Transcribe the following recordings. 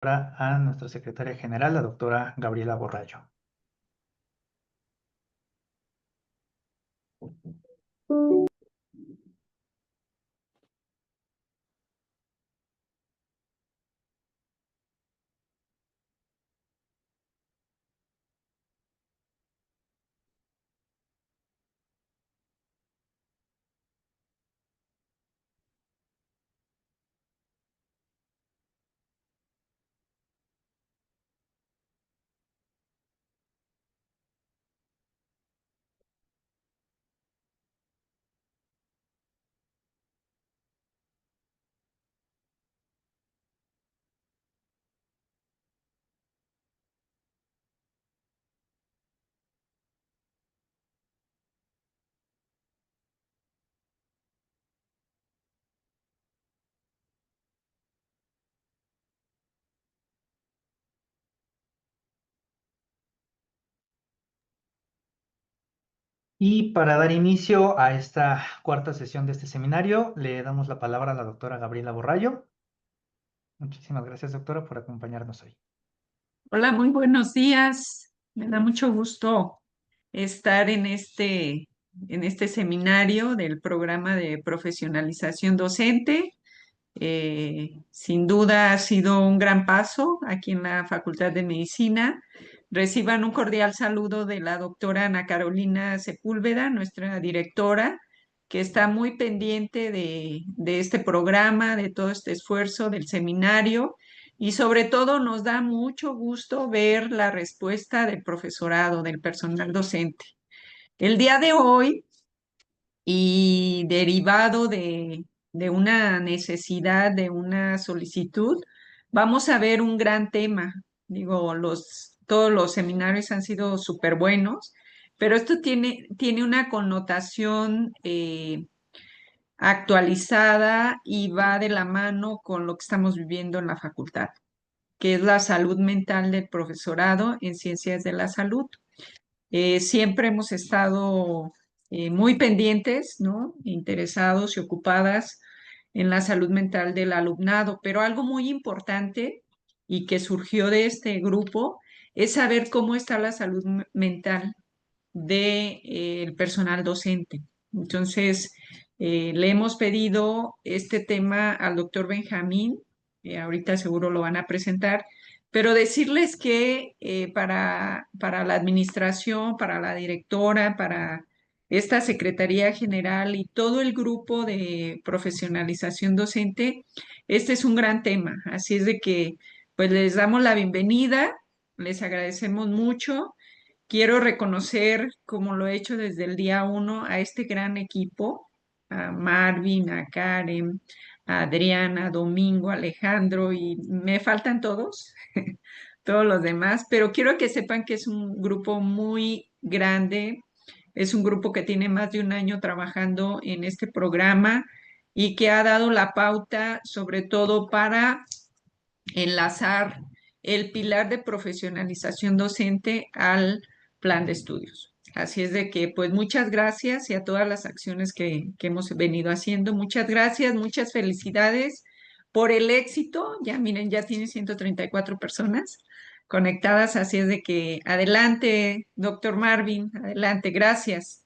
a nuestra secretaria general, la doctora Gabriela Borrallo. Y para dar inicio a esta cuarta sesión de este seminario, le damos la palabra a la doctora Gabriela Borrallo. Muchísimas gracias, doctora, por acompañarnos hoy. Hola, muy buenos días. Me da mucho gusto estar en este seminario del programa de profesionalización docente. Sin duda ha sido un gran paso aquí en la Facultad de Medicina. Reciban un cordial saludo de la doctora Ana Carolina Sepúlveda, nuestra directora, que está muy pendiente de este programa, de todo este esfuerzo del seminario, y sobre todo nos da mucho gusto ver la respuesta del profesorado, del personal docente. El día de hoy, y derivado de una necesidad, de una solicitud, vamos a ver un gran tema. Digo, todos los seminarios han sido súper buenos, pero esto tiene una connotación actualizada y va de la mano con lo que estamos viviendo en la facultad, que es la salud mental del profesorado en ciencias de la salud. Siempre hemos estado muy pendientes, ¿no? Interesados y ocupadas en la salud mental del alumnado, pero algo muy importante y que surgió de este grupo es saber cómo está la salud mental del personal docente. Entonces, le hemos pedido este tema al doctor Benjamín, ahorita seguro lo van a presentar, pero decirles que para la administración, para la directora, para esta Secretaría General y todo el grupo de profesionalización docente, este es un gran tema. Así es de que, pues les damos la bienvenida, les agradecemos mucho. Quiero reconocer, como lo he hecho desde el día uno, a este gran equipo, a Marvin, a Karen, a Adriana, Domingo, Alejandro, y me faltan todos, todos los demás, pero quiero que sepan que es un grupo muy grande, es un grupo que tiene más de un año trabajando en este programa y que ha dado la pauta sobre todo para enlazar el pilar de profesionalización docente al plan de estudios. Así es de que, pues muchas gracias y a todas las acciones que hemos venido haciendo. Muchas gracias, muchas felicidades por el éxito. Ya miren, ya tiene 134 personas conectadas, así es de que adelante, doctor Marvin, adelante, gracias.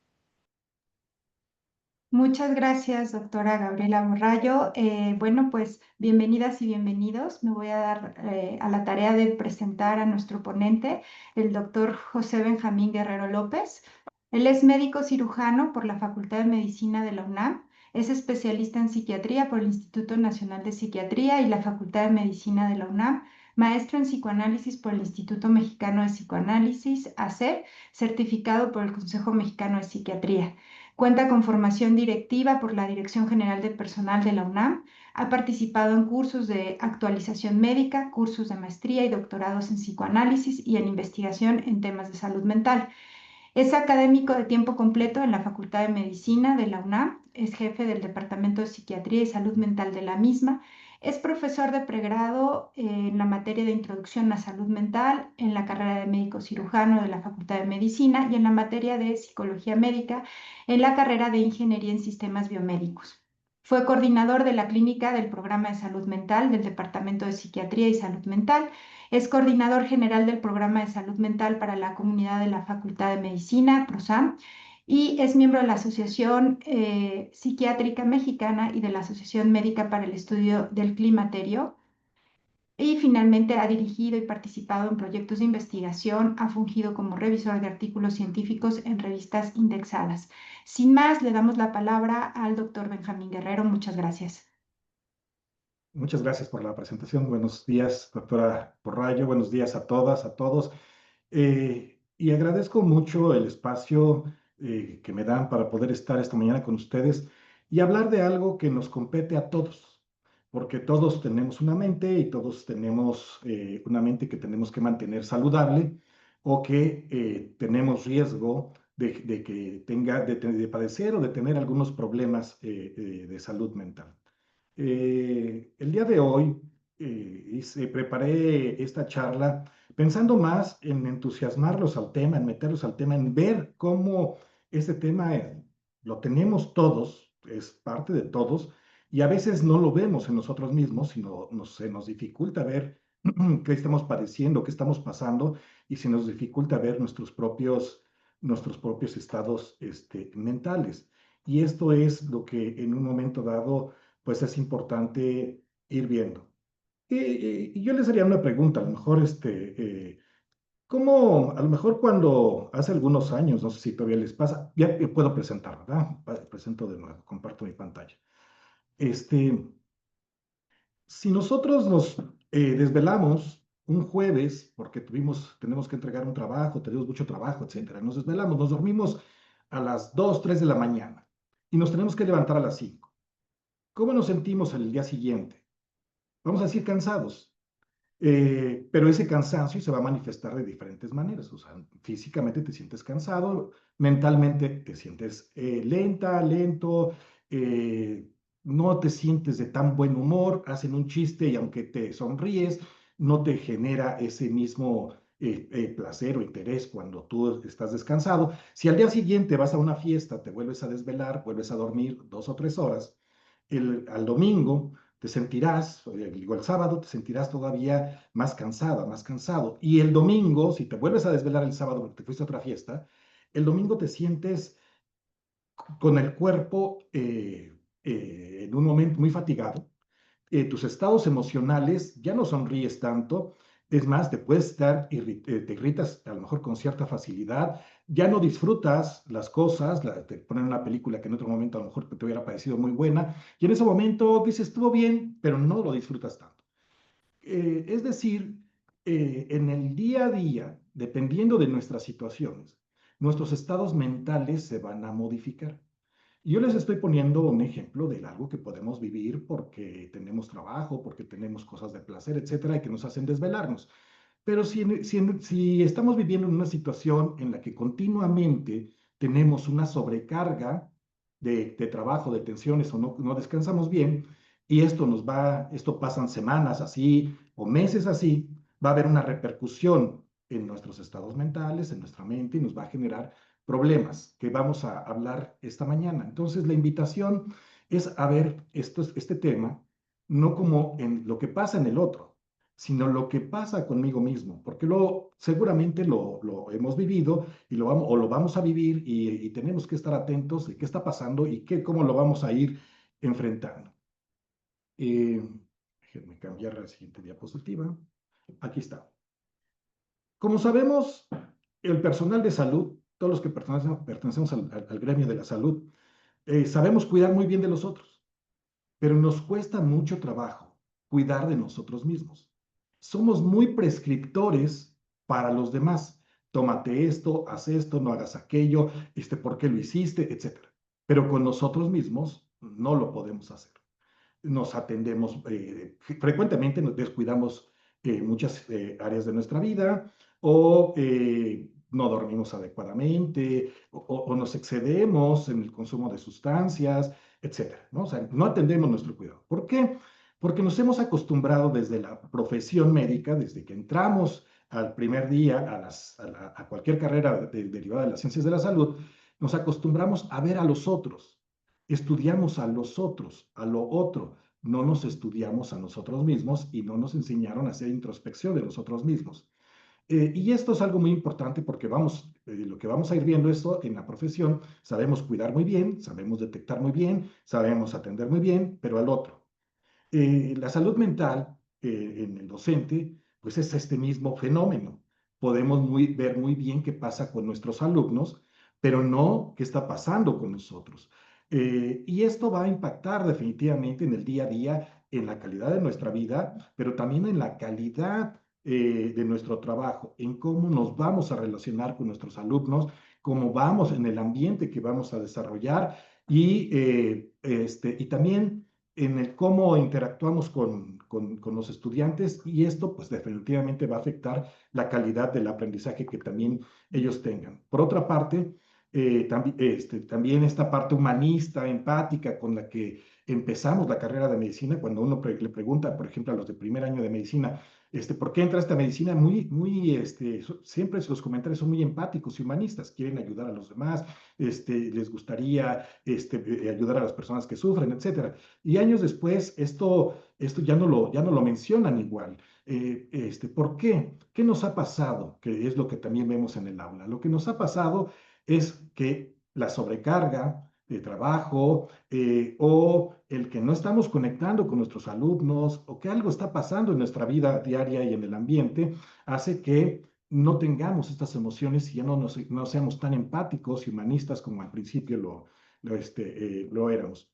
Muchas gracias, doctora Gabriela Borrallo. Bueno, pues bienvenidas y bienvenidos. Me voy a dar a la tarea de presentar a nuestro ponente, el doctor José Benjamín Guerrero López. Él es médico cirujano por la Facultad de Medicina de la UNAM, es especialista en psiquiatría por el Instituto Nacional de Psiquiatría y la Facultad de Medicina de la UNAM, maestro en psicoanálisis por el Instituto Mexicano de Psicoanálisis, AC, certificado por el Consejo Mexicano de Psiquiatría. Cuenta con formación directiva por la Dirección General de Personal de la UNAM. Ha participado en cursos de actualización médica, cursos de maestría y doctorados en psicoanálisis y en investigación en temas de salud mental. Es académico de tiempo completo en la Facultad de Medicina de la UNAM, es jefe del Departamento de Psiquiatría y Salud Mental de la misma, es profesor de pregrado en la materia de Introducción a Salud Mental en la carrera de médico cirujano de la Facultad de Medicina y en la materia de Psicología Médica en la carrera de Ingeniería en Sistemas Biomédicos. Fue coordinador de la clínica del Programa de Salud Mental del Departamento de Psiquiatría y Salud Mental. Es coordinador general del Programa de Salud Mental para la Comunidad de la Facultad de Medicina, PROSAM, y es miembro de la Asociación Psiquiátrica Mexicana y de la Asociación Médica para el Estudio del Climaterio. Y finalmente ha dirigido y participado en proyectos de investigación, ha fungido como revisor de artículos científicos en revistas indexadas. Sin más, le damos la palabra al doctor Benjamín Guerrero. Muchas gracias. Muchas gracias por la presentación. Buenos días, doctora Borrallo. Buenos días a todas, a todos. Y agradezco mucho el espacio que me dan para poder estar esta mañana con ustedes y hablar de algo que nos compete a todos, porque todos tenemos una mente y todos tenemos una mente que tenemos que mantener saludable o que tenemos riesgo de que tenga, de padecer o de tener algunos problemas de salud mental. El día de hoy preparé esta charla pensando más en entusiasmarlos al tema, en meterlos al tema, en ver cómo este tema lo tenemos todos, es parte de todos, y a veces no lo vemos en nosotros mismos, sino se nos dificulta ver qué estamos padeciendo, qué estamos pasando, y se nos dificulta ver nuestros propios estados mentales. Y esto es lo que en un momento dado pues es importante ir viendo. Y yo les haría una pregunta, a lo mejor, ¿cómo, a lo mejor cuando hace algunos años, no sé si todavía les pasa, ya puedo presentar, ¿verdad? Presento de nuevo, comparto mi pantalla. Si nosotros nos desvelamos un jueves, porque tenemos que entregar un trabajo, tenemos mucho trabajo, etcétera, nos desvelamos, nos dormimos a las 2, 3 de la mañana y nos tenemos que levantar a las 5. ¿Cómo nos sentimos el día siguiente? Vamos a decir cansados, pero ese cansancio se va a manifestar de diferentes maneras. O sea, físicamente te sientes cansado, mentalmente te sientes lento, eh, no te sientes de tan buen humor, hacen un chiste y aunque te sonríes, no te genera ese mismo placer o interés cuando tú estás descansado. Si al día siguiente vas a una fiesta, te vuelves a desvelar, vuelves a dormir 2 o 3 horas, al domingo te sentirás, digo, el sábado te sentirás todavía más cansada, más cansado. Y el domingo, si te vuelves a desvelar el sábado porque te fuiste a otra fiesta, el domingo te sientes con el cuerpo en un momento muy fatigado. Tus estados emocionales ya no sonríes tanto. Es más, te puedes te irritas a lo mejor con cierta facilidad, ya no disfrutas las cosas, te ponen una película que en otro momento a lo mejor te hubiera parecido muy buena, y en ese momento dices, estuvo bien, pero no lo disfrutas tanto. Es decir, en el día a día, dependiendo de nuestras situaciones, nuestros estados mentales se van a modificar. Yo les estoy poniendo un ejemplo de algo que podemos vivir porque tenemos trabajo, porque tenemos cosas de placer, etcétera, y que nos hacen desvelarnos. Pero si estamos viviendo en una situación en la que continuamente tenemos una sobrecarga de trabajo, de tensiones o no descansamos bien, y esto pasan semanas así o meses así, va a haber una repercusión en nuestros estados mentales, en nuestra mente, y nos va a generar problemas que vamos a hablar esta mañana. Entonces, la invitación es a ver este tema no como en lo que pasa en el otro, sino lo que pasa conmigo mismo, porque seguramente lo hemos vivido y lo vamos a vivir y tenemos que estar atentos de qué está pasando y cómo lo vamos a ir enfrentando. Déjenme cambiar la siguiente diapositiva. Aquí está. Como sabemos, el personal de salud, todos los que pertenecemos al gremio de la salud, sabemos cuidar muy bien de los otros, pero nos cuesta mucho trabajo cuidar de nosotros mismos. Somos muy prescriptores para los demás. Tómate esto, haz esto, no hagas aquello, ¿por qué lo hiciste? Etcétera. Pero con nosotros mismos no lo podemos hacer. Nos atendemos, frecuentemente nos descuidamos muchas áreas de nuestra vida o no dormimos adecuadamente o nos excedemos en el consumo de sustancias, etcétera, ¿no? O sea, no atendemos nuestro cuidado. ¿Por qué? Porque nos hemos acostumbrado desde la profesión médica, desde que entramos al primer día a cualquier carrera derivada de las ciencias de la salud, nos acostumbramos a ver a los otros estudiamos a los otros, a lo otro, no nos estudiamos a nosotros mismos y no nos enseñaron a hacer introspección de nosotros mismos. Y esto es algo muy importante porque lo que vamos a ir viendo esto en la profesión, sabemos cuidar muy bien, sabemos detectar muy bien, sabemos atender muy bien, pero al otro. La salud mental en el docente, pues es este mismo fenómeno. Podemos ver muy bien qué pasa con nuestros alumnos, pero no qué está pasando con nosotros. Y esto va a impactar definitivamente en el día a día, en la calidad de nuestra vida, pero también en la calidad de nuestro trabajo, en cómo nos vamos a relacionar con nuestros alumnos, cómo vamos en el ambiente que vamos a desarrollar y también en el cómo interactuamos con los estudiantes y esto pues definitivamente va a afectar la calidad del aprendizaje que también ellos tengan. Por otra parte, también esta parte humanista, empática con la que empezamos la carrera de medicina, cuando uno le pregunta, por ejemplo, a los de primer año de medicina, ¿por qué entra esta medicina? Siempre los comentarios son muy empáticos y humanistas, quieren ayudar a los demás, les gustaría ayudar a las personas que sufren, etcétera. Y años después, esto ya no lo mencionan igual. ¿Por qué? ¿Qué nos ha pasado? Que es lo que también vemos en el aula. Lo que nos ha pasado es que la sobrecarga de trabajo o el que no estamos conectando con nuestros alumnos o que algo está pasando en nuestra vida diaria y en el ambiente hace que no tengamos estas emociones y ya no seamos tan empáticos y humanistas como al principio lo éramos.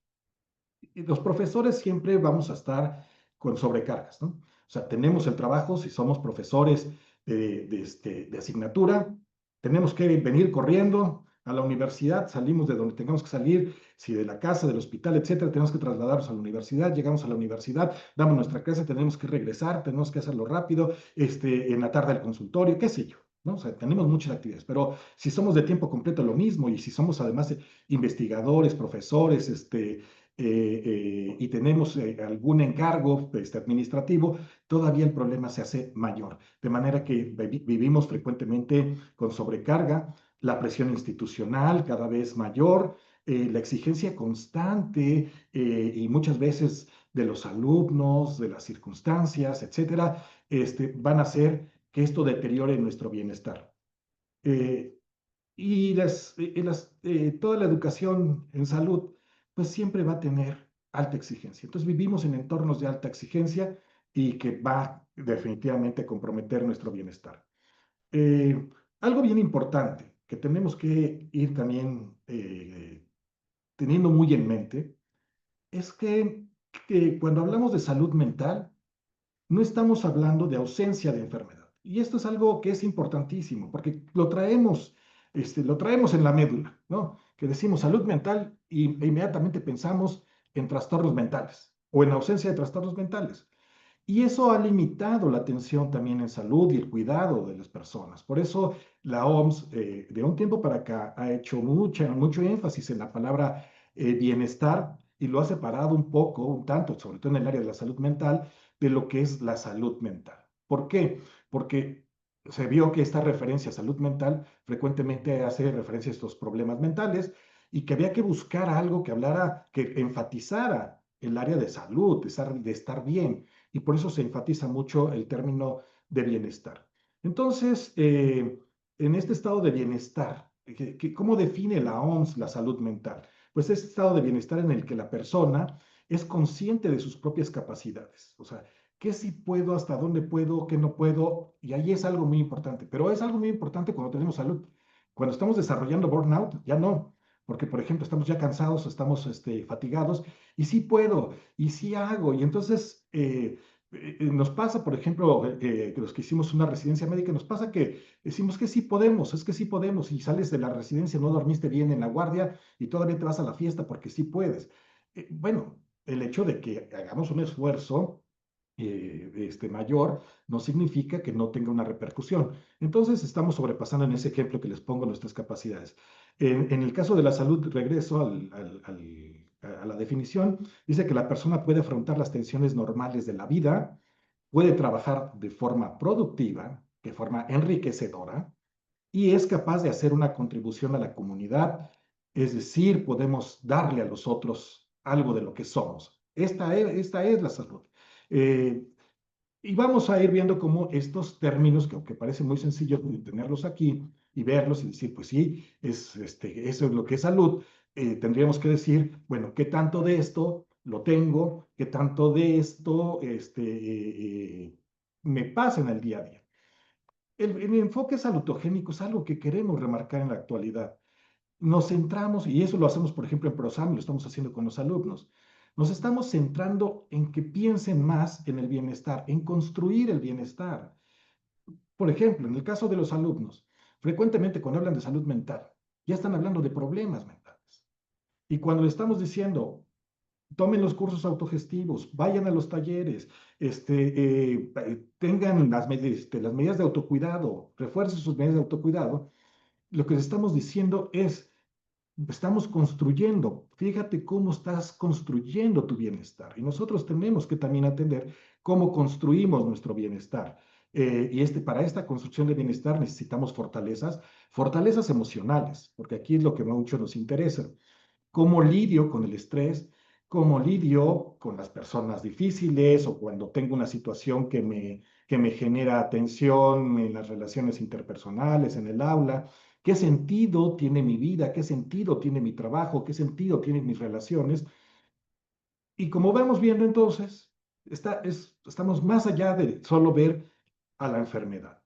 Y los profesores siempre vamos a estar con sobrecargas, ¿no? O sea, tenemos el trabajo, si somos profesores de asignatura, tenemos que venir corriendo a la universidad, salimos de donde tengamos que salir, si de la casa, del hospital, etcétera, tenemos que trasladarnos a la universidad, llegamos a la universidad, damos nuestra clase, tenemos que regresar, tenemos que hacerlo rápido, en la tarde al consultorio, qué sé yo, ¿no? O sea, tenemos muchas actividades, pero si somos de tiempo completo lo mismo y si somos además investigadores, profesores, y tenemos algún encargo administrativo, todavía el problema se hace mayor. De manera que vivimos frecuentemente con sobrecarga, la presión institucional cada vez mayor, la exigencia constante y muchas veces de los alumnos, de las circunstancias, etcétera, van a hacer que esto deteriore nuestro bienestar. Eh, toda la educación en salud, pues siempre va a tener alta exigencia. Entonces vivimos en entornos de alta exigencia y que va definitivamente a comprometer nuestro bienestar. Eh, Algo bien importante que tenemos que ir también teniendo muy en mente es que cuando hablamos de salud mental, no estamos hablando de ausencia de enfermedad. Y esto es algo que es importantísimo, porque lo traemos en la médula, ¿no? Que decimos salud mental e inmediatamente pensamos en trastornos mentales o en ausencia de trastornos mentales. Y eso ha limitado la atención también en salud y el cuidado de las personas. Por eso la OMS, de un tiempo para acá, ha hecho mucho énfasis en la palabra bienestar y lo ha separado un tanto, sobre todo en el área de la salud mental, de lo que es la salud mental. ¿Por qué? Porque se vio que esta referencia a salud mental frecuentemente hace referencia a estos problemas mentales y que había que buscar algo que hablara, que enfatizara el área de salud, de estar bien y por eso se enfatiza mucho el término de bienestar. Entonces, en este estado de bienestar, ¿cómo define la OMS la salud mental? Pues es estado de bienestar en el que la persona es consciente de sus propias capacidades, o sea, qué sí puedo, hasta dónde puedo, qué no puedo, y ahí es algo muy importante, pero es algo muy importante cuando tenemos salud. Cuando estamos desarrollando burnout, ya no, porque por ejemplo estamos ya cansados, estamos fatigados, y sí puedo, y sí hago, y entonces nos pasa, por ejemplo, que los que hicimos una residencia médica, nos pasa que decimos que sí podemos, es que sí podemos, y sales de la residencia, no dormiste bien en la guardia y todavía te vas a la fiesta porque sí puedes. Bueno, el hecho de que hagamos un esfuerzo mayor no significa que no tenga una repercusión. Entonces, estamos sobrepasando en ese ejemplo que les pongo nuestras capacidades. En el caso de la salud, regreso a la definición, dice que la persona puede afrontar las tensiones normales de la vida, puede trabajar de forma productiva, de forma enriquecedora, y es capaz de hacer una contribución a la comunidad Es decir, podemos darle a los otros algo de lo que somos. Esta es la salud. Eh, y vamos a ir viendo cómo estos términos, que aunque parece muy sencillo tenerlos aquí y verlos y decir, pues sí, eso es lo que es salud, tendríamos que decir, bueno, ¿qué tanto de esto lo tengo? ¿Qué tanto de esto me pasa en el día a día? El enfoque salutogénico es algo que queremos remarcar en la actualidad. Nos centramos, y eso lo hacemos, por ejemplo, en Prosam, lo estamos haciendo con los alumnos, nos estamos centrando en que piensen más en el bienestar, en construir el bienestar. Por ejemplo, en el caso de los alumnos, frecuentemente cuando hablan de salud mental, ya están hablando de problemas mentales. Y cuando le estamos diciendo, tomen los cursos autogestivos, vayan a los talleres, tengan las medidas de autocuidado, refuercen sus medidas de autocuidado, lo que les estamos diciendo es, estamos construyendo, fíjate cómo estás construyendo tu bienestar. Y nosotros tenemos que también atender cómo construimos nuestro bienestar. Para esta construcción de bienestar necesitamos fortalezas emocionales, porque aquí es lo que mucho nos interesa. Cómo lidio con el estrés, cómo lidio con las personas difíciles o cuando tengo una situación que me genera tensión en las relaciones interpersonales, en el aula. ¿Qué sentido tiene mi vida? ¿Qué sentido tiene mi trabajo? ¿Qué sentido tienen mis relaciones? Y como vamos viendo entonces, estamos más allá de solo ver a la enfermedad.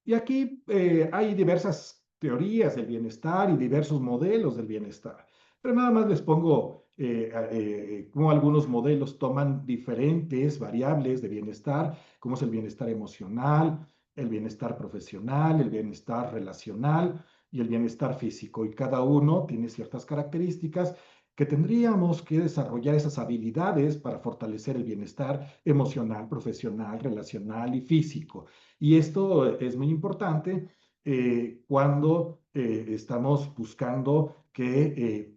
Y aquí hay diversas teorías del bienestar y diversos modelos del bienestar. Pero nada más les pongo cómo algunos modelos toman diferentes variables de bienestar, como es el bienestar emocional, el bienestar profesional, el bienestar relacional y el bienestar físico. Y cada uno tiene ciertas características que tendríamos que desarrollar esas habilidades para fortalecer el bienestar emocional, profesional, relacional y físico. Y esto es muy importante cuando estamos buscando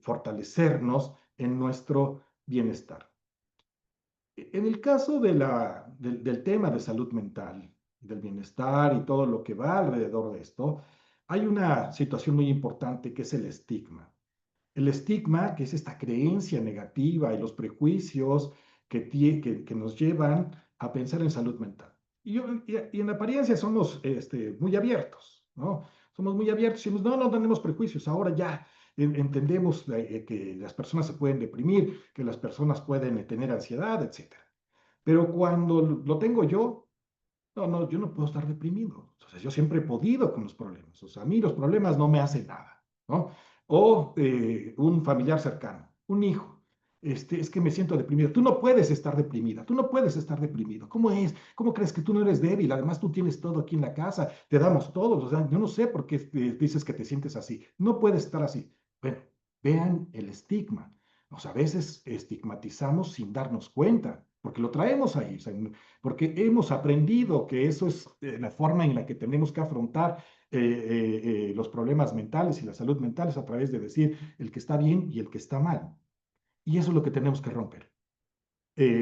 fortalecernos en nuestro bienestar. En el caso del tema de salud mental, del bienestar y todo lo que va alrededor de esto, hay una situación muy importante que es el estigma. El estigma, que es esta creencia negativa y los prejuicios que nos llevan a pensar en salud mental. Y en apariencia somos muy abiertos, ¿no? Somos muy abiertos y decimos, no, no tenemos prejuicios, ahora ya entendemos que las personas se pueden deprimir, que las personas pueden tener ansiedad, etcétera. Pero cuando lo tengo yo, no, no, yo no puedo estar deprimido. O sea, yo siempre he podido con los problemas. O sea, a mí los problemas no me hacen nada, ¿no? O un familiar cercano, un hijo. Es que me siento deprimido. Tú no puedes estar deprimida, tú no puedes estar deprimido. ¿Cómo es? ¿Cómo crees que tú no eres débil? Además, tú tienes todo aquí en la casa, te damos todo. O sea, yo no sé por qué dices que te sientes así. No puedes estar así. Bueno, vean el estigma. O sea, a veces estigmatizamos sin darnos cuenta, porque lo traemos ahí. O sea, porque hemos aprendido que eso es la forma en la que tenemos que afrontar los problemas mentales y la salud mental es a través de decir el que está bien y el que está mal. Y eso es lo que tenemos que romper.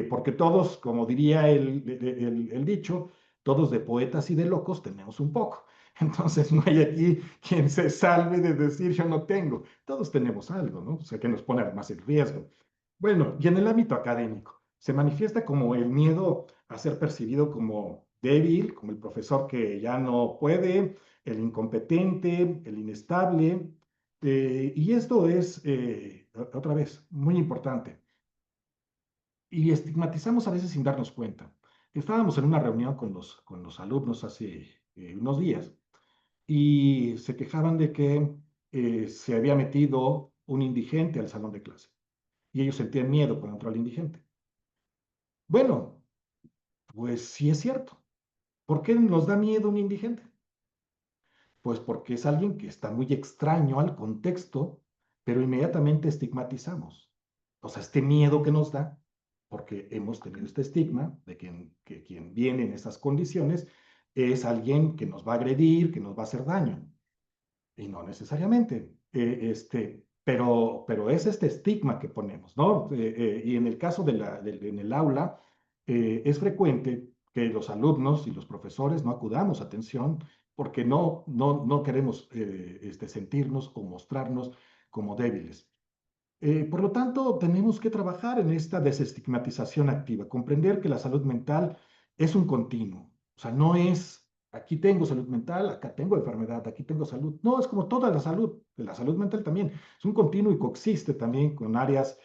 Porque todos, como diría el dicho, todos de poetas y de locos tenemos un poco. Entonces no hay aquí quien se salve de decir yo no tengo. Todos tenemos algo, ¿no? O sea, que nos pone más en riesgo. Bueno, y en el ámbito académico, se manifiesta como el miedo a ser percibido como débil, como el profesor que ya no puede, el incompetente, el inestable. Y esto es, otra vez, muy importante. Y estigmatizamos a veces sin darnos cuenta. Estábamos en una reunión con los alumnos hace unos días y se quejaban de que se había metido un indigente al salón de clase y ellos sentían miedo cuando entró el indigente. Bueno, pues sí es cierto. ¿Por qué nos da miedo un indigente? Pues porque es alguien que está muy extraño al contexto, pero inmediatamente estigmatizamos. O sea, este miedo que nos da, porque hemos tenido este estigma de que quien viene en esas condiciones es alguien que nos va a agredir, que nos va a hacer daño. Y no necesariamente. Pero es este estigma que ponemos, ¿no? Y en el caso en el aula, es frecuente que los alumnos y los profesores no acudamos a atención porque no queremos sentirnos o mostrarnos como débiles. Por lo tanto, tenemos que trabajar en esta desestigmatización activa, comprender que la salud mental es un continuo. O sea, no es, aquí tengo salud mental, acá tengo enfermedad, aquí tengo salud. No, es como toda la salud mental también. Es un continuo y coexiste también con áreas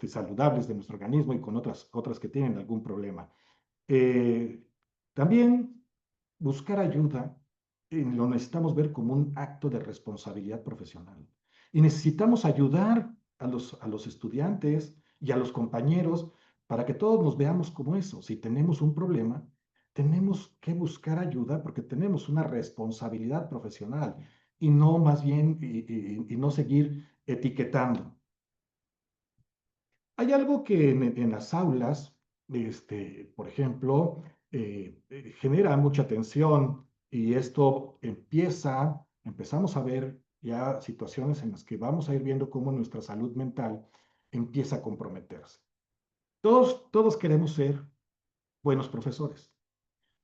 saludables de nuestro organismo y con otras que tienen algún problema. Eh, También buscar ayuda lo necesitamos ver como un acto de responsabilidad profesional. Y necesitamos ayudar a los estudiantes y a los compañeros para que todos nos veamos como eso. Si tenemos un problema, tenemos que buscar ayuda porque tenemos una responsabilidad profesional y no más bien y no seguir etiquetando. Hay algo que en las aulas, por ejemplo, genera mucha tensión y esto empezamos a ver ya situaciones en las que vamos a ir viendo cómo nuestra salud mental empieza a comprometerse. Todos queremos ser buenos profesores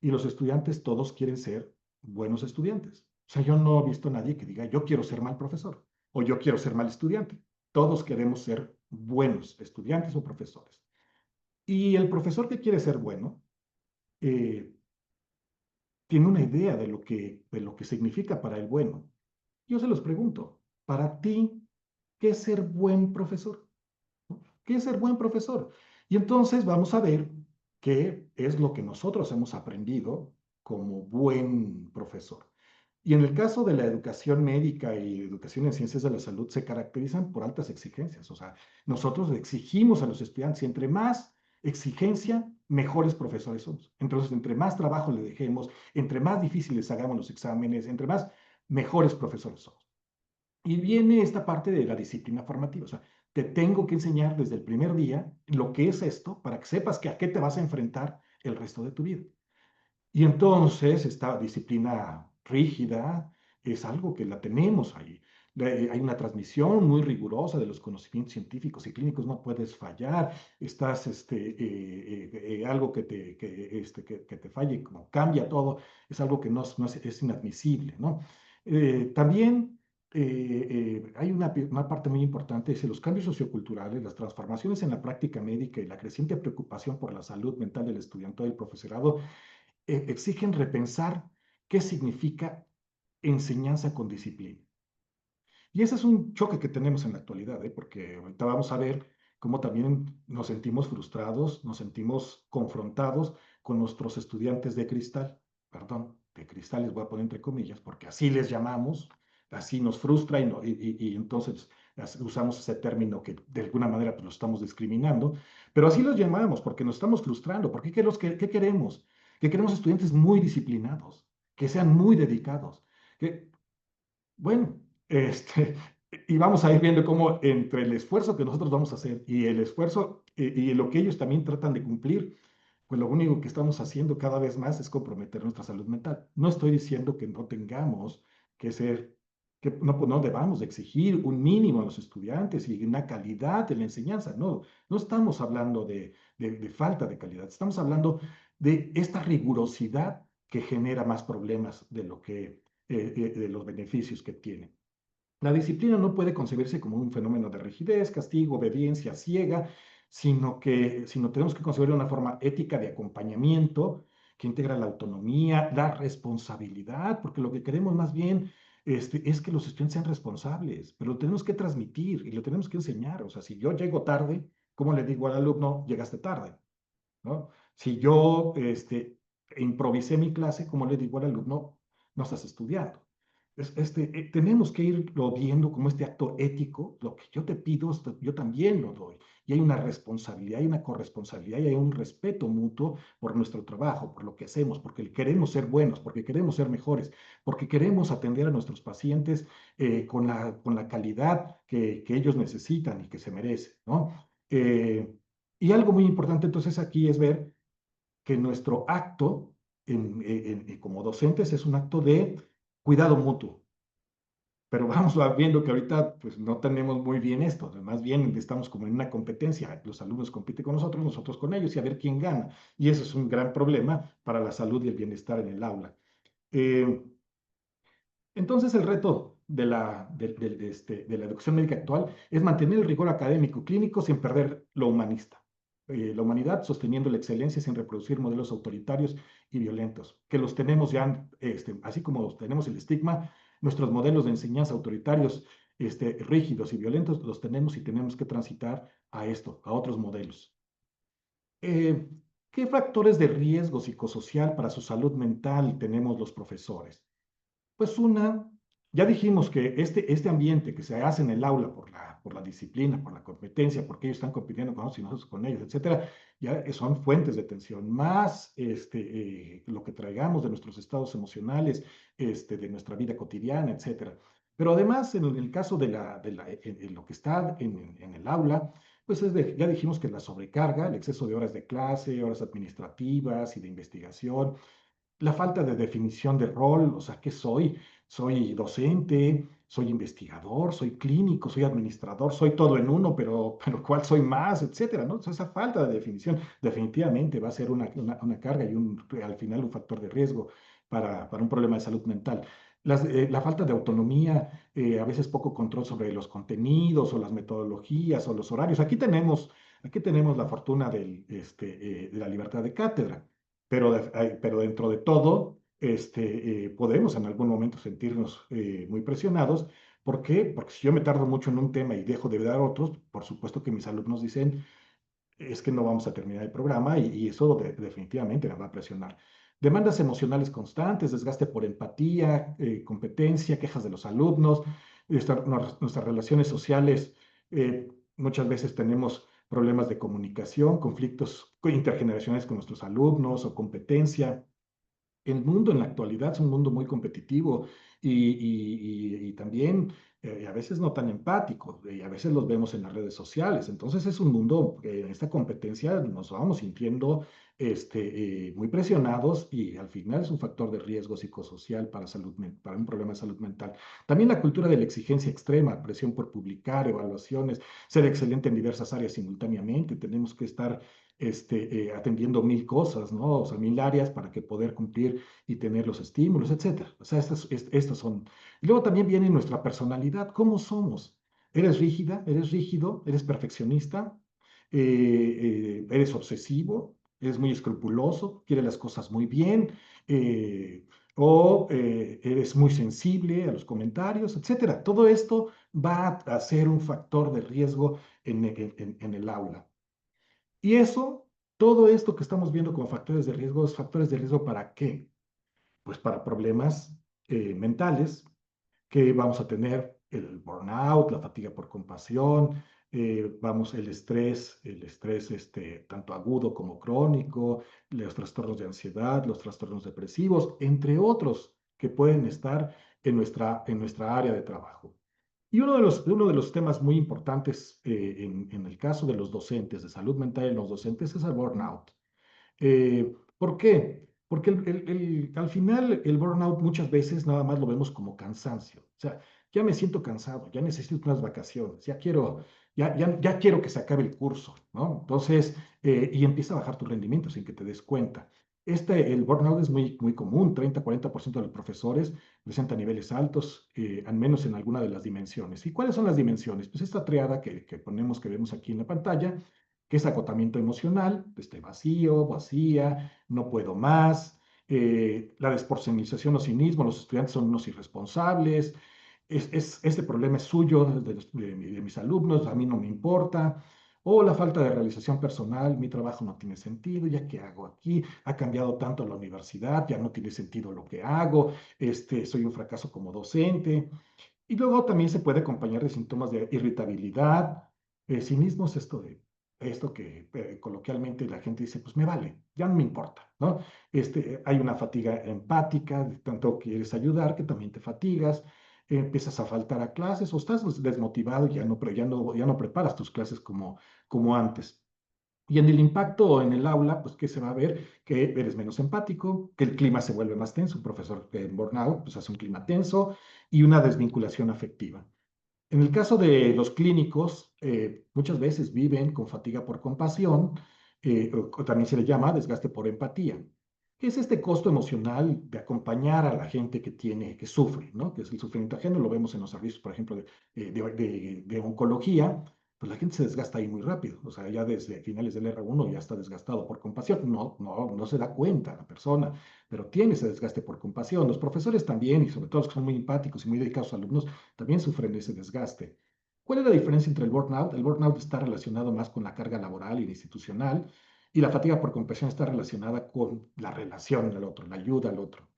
y los estudiantes todos quieren ser buenos estudiantes. O sea, yo no he visto a nadie que diga, yo quiero ser mal profesor o yo quiero ser mal estudiante. Todos queremos ser buenos estudiantes o profesores. Y el profesor que quiere ser bueno eh, tiene una idea de lo que significa para el bueno. Yo se los pregunto, para ti, ¿qué es ser buen profesor? ¿Qué es ser buen profesor? Y entonces vamos a ver qué es lo que nosotros hemos aprendido como buen profesor. Y en el caso de la educación médica y educación en ciencias de la salud, se caracterizan por altas exigencias. O sea, nosotros exigimos a los estudiantes, y entre más exigencia, mejores profesores somos. Entonces, entre más trabajo le dejemos, entre más difíciles hagamos los exámenes, entre más, mejores profesores somos. Y viene esta parte de la disciplina formativa. O sea, te tengo que enseñar desde el primer día lo que es esto para que sepas que a qué te vas a enfrentar el resto de tu vida. Y entonces esta disciplina rígida es algo que la tenemos ahí. Hay una transmisión muy rigurosa de los conocimientos científicos y clínicos, no puedes fallar, estás, algo que te falle, como cambia todo, es algo que es inadmisible, ¿no? También hay una parte muy importante, es los cambios socioculturales, las transformaciones en la práctica médica y la creciente preocupación por la salud mental del estudiante y del profesorado exigen repensar qué significa enseñanza con disciplina. Y ese es un choque que tenemos en la actualidad, porque ahorita vamos a ver cómo también nos sentimos frustrados, nos sentimos confrontados con nuestros estudiantes de cristal, perdón, de cristal les voy a poner entre comillas, porque así les llamamos, así nos frustra y entonces usamos ese término que de alguna manera pues, lo estamos discriminando, pero así los llamamos porque nos estamos frustrando, porque ¿qué queremos? Que queremos estudiantes muy disciplinados, que sean muy dedicados, que bueno, y vamos a ir viendo cómo entre el esfuerzo que nosotros vamos a hacer y el esfuerzo y lo que ellos también tratan de cumplir, pues lo único que estamos haciendo cada vez más es comprometer nuestra salud mental. No estoy diciendo que no tengamos que ser, que no debamos de exigir un mínimo a los estudiantes y una calidad en la enseñanza. No estamos hablando de falta de calidad, estamos hablando de esta rigurosidad que genera más problemas de lo que de los beneficios que tiene. La disciplina no puede concebirse como un fenómeno de rigidez, castigo, obediencia ciega, sino tenemos que concebirlo de una forma ética de acompañamiento que integra la autonomía, la responsabilidad, porque lo que queremos más bien es que los estudiantes sean responsables, pero lo tenemos que transmitir y lo tenemos que enseñar. O sea, si yo llego tarde, ¿cómo le digo al alumno, llegaste tarde? ¿No? Si yo improvisé mi clase, ¿cómo le digo al alumno, no estás estudiando? Tenemos que irlo viendo como este acto ético, lo que yo te pido, yo también lo doy. Y hay una responsabilidad, hay una corresponsabilidad y hay un respeto mutuo por nuestro trabajo, por lo que hacemos, porque queremos ser buenos, porque queremos ser mejores, porque queremos atender a nuestros pacientes con la calidad que ellos necesitan y que se merecen, ¿no? Y algo muy importante entonces aquí es ver que nuestro acto como docentes es un acto de cuidado mutuo. Pero vamos viendo que ahorita pues no tenemos muy bien esto, más bien estamos como en una competencia, los alumnos compiten con nosotros, nosotros con ellos y a ver quién gana. Y eso es un gran problema para la salud y el bienestar en el aula. Entonces, el reto de la educación médica actual es mantener el rigor académico clínico sin perder lo humanista. La humanidad sosteniendo la excelencia sin reproducir modelos autoritarios y violentos, que los tenemos ya, así como tenemos el estigma, nuestros modelos de enseñanza autoritarios, rígidos y violentos, los tenemos y tenemos que transitar a esto, a otros modelos. Eh, ¿Qué factores de riesgo psicosocial para su salud mental tenemos los profesores? Pues ya dijimos que este ambiente que se hace en el aula por la disciplina, por la competencia, porque ellos están compitiendo con nosotros y nosotros con ellos, etcétera, ya son fuentes de tensión, más lo que traigamos de nuestros estados emocionales, de nuestra vida cotidiana, etcétera. Pero además, en el caso en lo que está en el aula, pues ya dijimos que la sobrecarga, el exceso de horas de clase, horas administrativas y de investigación, la falta de definición de rol, o sea, ¿qué soy? Soy docente, soy investigador, soy clínico, soy administrador, soy todo en uno, pero ¿cuál soy más? Etcétera, ¿no? Entonces, esa falta de definición definitivamente va a ser una carga y al final un factor de riesgo para un problema de salud mental. La falta de autonomía, a veces poco control sobre los contenidos o las metodologías o los horarios. Aquí tenemos la fortuna de la libertad de cátedra, pero dentro de todo, podemos en algún momento sentirnos muy presionados. ¿Por qué? Porque si yo me tardo mucho en un tema y dejo de dar otros, por supuesto que mis alumnos dicen, es que no vamos a terminar el programa y eso definitivamente me va a presionar. Demandas emocionales constantes, desgaste por empatía, competencia, quejas de los alumnos, nuestras relaciones sociales. Muchas veces tenemos problemas de comunicación, conflictos intergeneracionales con nuestros alumnos o competencia. El mundo en la actualidad es un mundo muy competitivo y también a veces no tan empático, y a veces los vemos en las redes sociales. Entonces es un mundo que en esta competencia nos vamos sintiendo muy presionados y al final es un factor de riesgo psicosocial para un problema de salud mental. También la cultura de la exigencia extrema, presión por publicar, evaluaciones, ser excelente en diversas áreas simultáneamente. Tenemos que estar atendiendo 1000 cosas, ¿no? O sea, 1000 áreas para que poder cumplir y tener los estímulos, etcétera. O sea, estas son. Y luego también viene nuestra personalidad, ¿cómo somos? ¿Eres rígida? ¿Eres rígido? ¿Eres perfeccionista? ¿Eres obsesivo? ¿Eres muy escrupuloso? ¿Quieres las cosas muy bien? Eh, o eres muy sensible a los comentarios, etcétera. Todo esto va a ser un factor de riesgo en el aula. Y todo esto que estamos viendo como factores de riesgo, ¿es factores de riesgo para qué? Pues para problemas mentales, que vamos a tener el burnout, la fatiga por compasión, el estrés tanto agudo como crónico, los trastornos de ansiedad, los trastornos depresivos, entre otros que pueden estar en nuestra área de trabajo. Y uno de los temas muy importantes en el caso de los docentes, de salud mental en los docentes, es el burnout. ¿Por qué? Porque al final el burnout muchas veces nada más lo vemos como cansancio. O sea, ya me siento cansado, ya necesito unas vacaciones, ya quiero que se acabe el curso, ¿no? Entonces, y empieza a bajar tu rendimiento sin que te des cuenta. El burnout es muy, muy común, 30-40% de los profesores presentan niveles altos, al menos en alguna de las dimensiones. ¿Y cuáles son las dimensiones? Pues esta triada que vemos aquí en la pantalla, que es agotamiento emocional, estoy vacío, vacía, no puedo más, la desporcenización o cinismo, los estudiantes son unos irresponsables, este problema es suyo, de mis alumnos, a mí no me importa, o la falta de realización personal, mi trabajo no tiene sentido, ya qué hago aquí, ha cambiado tanto la universidad, ya no tiene sentido lo que hago, soy un fracaso como docente. Y luego también se puede acompañar de síntomas de irritabilidad. Cinismo es esto que coloquialmente la gente dice, pues me vale, ya no me importa, ¿no? Hay una fatiga empática, de tanto quieres ayudar que también te fatigas, empiezas a faltar a clases o estás desmotivado y ya no preparas tus clases como antes. Y en el impacto en el aula, pues, ¿qué se va a ver? Que eres menos empático, que el clima se vuelve más tenso. Un profesor en burnout, pues, hace un clima tenso y una desvinculación afectiva. En el caso de los clínicos, muchas veces viven con fatiga por compasión, o también se le llama desgaste por empatía. ¿Qué es este costo emocional de acompañar a la gente que sufre, ¿no? Que es el sufrimiento ajeno, lo vemos en los servicios, por ejemplo, de oncología, pues la gente se desgasta ahí muy rápido, o sea, ya desde finales del R1 ya está desgastado por compasión, no se da cuenta la persona, pero tiene ese desgaste por compasión. Los profesores también, y sobre todo los que son muy empáticos y muy dedicados a alumnos, también sufren ese desgaste. ¿Cuál es la diferencia entre el burnout? El burnout está relacionado más con la carga laboral y institucional, y la fatiga por compasión está relacionada con la relación al otro, la ayuda al otro.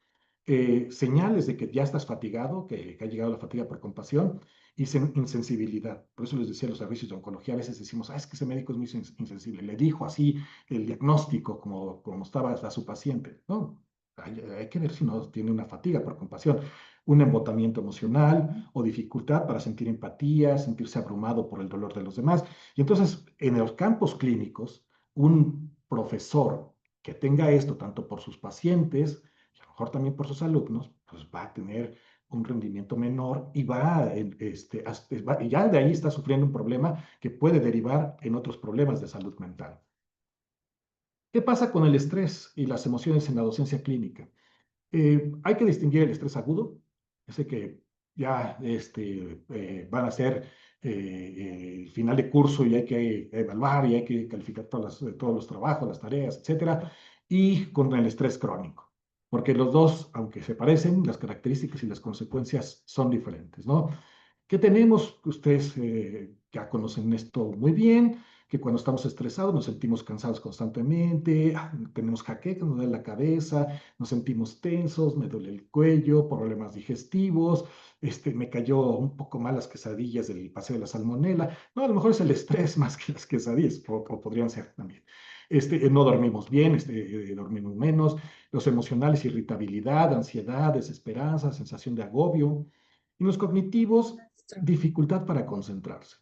Señales de que ya estás fatigado, que ha llegado la fatiga por compasión, y insensibilidad. Por eso les decía a los servicios de oncología, a veces decimos, es que ese médico es muy insensible. Le dijo así el diagnóstico como estaba a su paciente. No, hay que ver si no tiene una fatiga por compasión, un embotamiento emocional o dificultad para sentir empatía, sentirse abrumado por el dolor de los demás. Y entonces, en los campos clínicos, un profesor que tenga esto tanto por sus pacientes, y a lo mejor también por sus alumnos, pues va a tener un rendimiento menor y ya de ahí está sufriendo un problema que puede derivar en otros problemas de salud mental. ¿Qué pasa con el estrés y las emociones en la docencia clínica? Hay que distinguir el estrés agudo, ese que ya van a ser el final de curso y hay que evaluar y hay que calificar todos los trabajos, las tareas, etcétera, y con el estrés crónico, porque los dos, aunque se parecen, las características y las consecuencias son diferentes, ¿no? ¿Qué tenemos? Ustedes ya conocen esto muy bien, que cuando estamos estresados nos sentimos cansados constantemente, tenemos jaqueca, nos duele la cabeza, nos sentimos tensos, me duele el cuello, problemas digestivos, me cayó un poco mal las quesadillas del paseo de la salmonela. No, a lo mejor es el estrés más que las quesadillas, o podrían ser también. No dormimos bien, dormimos menos, los emocionales, irritabilidad, ansiedad, desesperanza, sensación de agobio. Y los cognitivos, dificultad para concentrarse,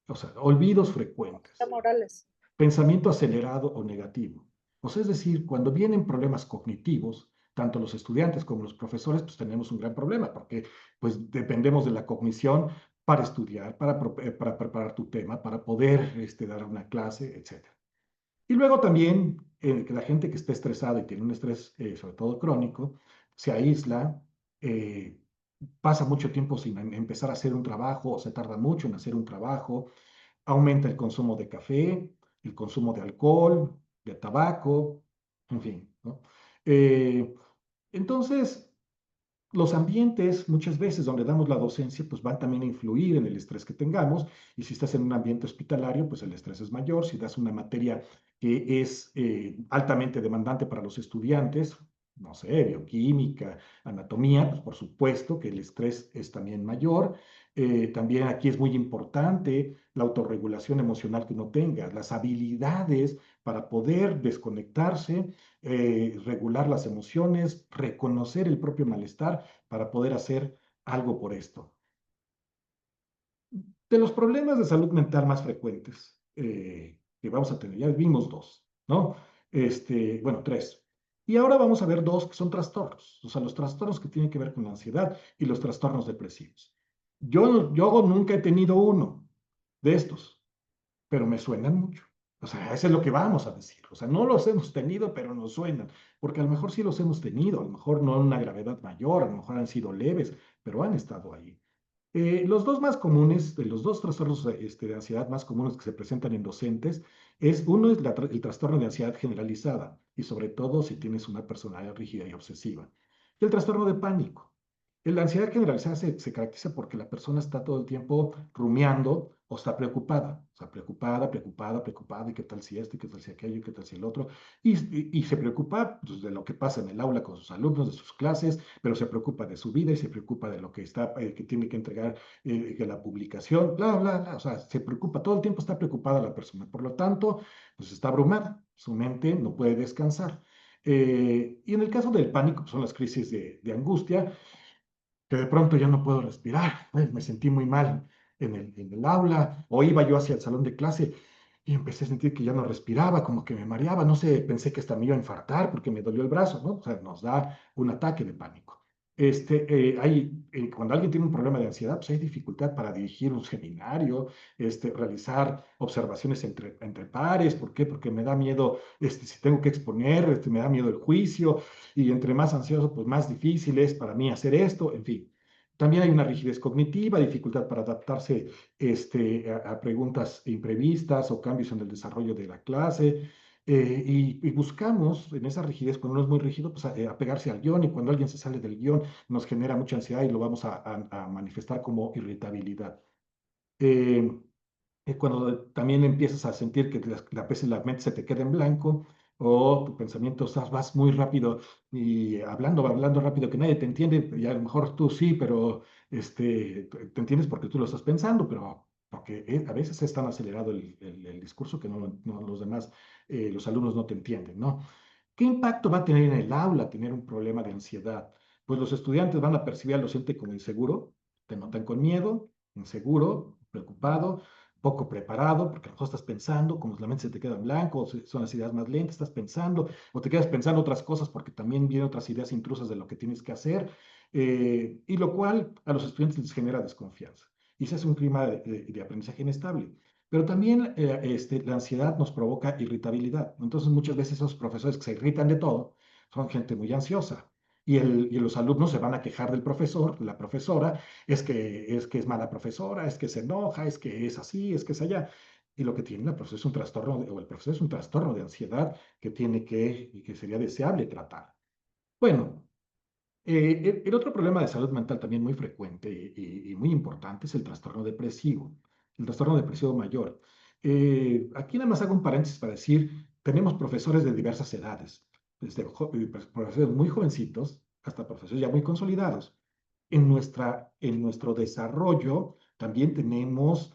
o sea, olvidos frecuentes, Morales. pensamiento acelerado o negativo. O sea, es decir, cuando vienen problemas cognitivos, tanto los estudiantes como los profesores, pues tenemos un gran problema, porque pues dependemos de la cognición para estudiar, para preparar tu tema, para poder dar una clase, etc. Y luego también que la gente que está estresada y tiene un estrés, sobre todo crónico, se aísla, eh, pasa mucho tiempo sin empezar a hacer un trabajo o se tarda mucho en hacer un trabajo, aumenta el consumo de café, el consumo de alcohol, de tabaco, en fin, ¿no? Eh, entonces, los ambientes, muchas veces donde damos la docencia, pues van también a influir en el estrés que tengamos. Y si estás en un ambiente hospitalario, pues el estrés es mayor. Si das una materia que es altamente demandante para los estudiantes, no sé, bioquímica, anatomía, pues por supuesto que el estrés es también mayor. También aquí es muy importante la autorregulación emocional que uno tenga, las habilidades para poder desconectarse, regular las emociones, reconocer el propio malestar para poder hacer algo por esto. De los problemas de salud mental más frecuentes que vamos a tener, ya vimos dos, ¿no? Bueno, tres. Y ahora vamos a ver dos que son trastornos, o sea, los trastornos que tienen que ver con la ansiedad y los trastornos depresivos. Yo nunca he tenido uno de estos, pero me suenan mucho. O sea, eso es lo que vamos a decir. O sea, no los hemos tenido, pero nos suenan. Porque a lo mejor sí los hemos tenido, a lo mejor no en una gravedad mayor, a lo mejor han sido leves, pero han estado ahí. Los dos más comunes, de los dos trastornos de ansiedad más comunes que se presentan en docentes, uno es el trastorno de ansiedad generalizada, y sobre todo si tienes una personalidad rígida y obsesiva. Y el trastorno de pánico. La ansiedad generalizada se caracteriza porque la persona está todo el tiempo rumiando o está preocupada, o sea, preocupada, y qué tal si esto, y qué tal si aquello, y qué tal si el otro, y se preocupa pues, de lo que pasa en el aula con sus alumnos, de sus clases, pero se preocupa de su vida y se preocupa de lo que que tiene que entregar, que la publicación, bla, bla, bla, o sea, se preocupa, todo el tiempo está preocupada la persona, por lo tanto, pues está abrumada, su mente no puede descansar. Y en el caso del pánico, pues son las crisis de angustia, que de pronto ya no puedo respirar, me sentí muy mal en el aula, o iba yo hacia el salón de clase y empecé a sentir que ya no respiraba, como que me mareaba, no sé, pensé que hasta me iba a infartar porque me dolió el brazo, ¿no? O sea, nos da un ataque de pánico. Cuando alguien tiene un problema de ansiedad, pues hay dificultad para dirigir un seminario, realizar observaciones entre pares. ¿Por qué? Porque me da miedo, si tengo que exponer, me da miedo el juicio, y entre más ansioso, pues más difícil es para mí hacer esto, en fin. También hay una rigidez cognitiva, dificultad para adaptarse a preguntas imprevistas o cambios en el desarrollo de la clase. Y buscamos en esa rigidez, cuando uno es muy rígido, pues apegarse al guión, y cuando alguien se sale del guión nos genera mucha ansiedad y lo vamos a manifestar como irritabilidad. Eh, Cuando también empiezas a sentir que a veces la mente se te queda en blanco, o tu pensamiento, vas muy rápido y hablando rápido que nadie te entiende, y a lo mejor tú sí, pero te entiendes porque tú lo estás pensando, pero porque a veces es tan acelerado el discurso que los demás, los alumnos no te entienden, ¿no? ¿Qué impacto va a tener en el aula tener un problema de ansiedad? Pues los estudiantes van a percibir al docente como inseguro, te notan con miedo, inseguro, preocupado, poco preparado, porque a lo mejor estás pensando, como la mente se te queda en blanco, son las ideas más lentas, estás pensando, o te quedas pensando otras cosas porque también vienen otras ideas intrusas de lo que tienes que hacer, y lo cual a los estudiantes les genera desconfianza. Y se hace un clima de aprendizaje inestable. Pero también la ansiedad nos provoca irritabilidad. Entonces, muchas veces esos profesores que se irritan de todo son gente muy ansiosa. Y los alumnos se van a quejar del profesor, de la profesora, es que es mala profesora, es que se enoja, es que es así, es que es allá. Y lo que tiene la profesora es un trastorno, o el profesor es un trastorno de ansiedad y que sería deseable tratar. Bueno, el otro problema de salud mental también muy frecuente y muy importante es el trastorno depresivo, el trastorno depresivo mayor. Aquí nada más hago un paréntesis para decir, tenemos profesores de diversas edades, profesores muy jovencitos hasta profesores ya muy consolidados. En nuestro desarrollo también tenemos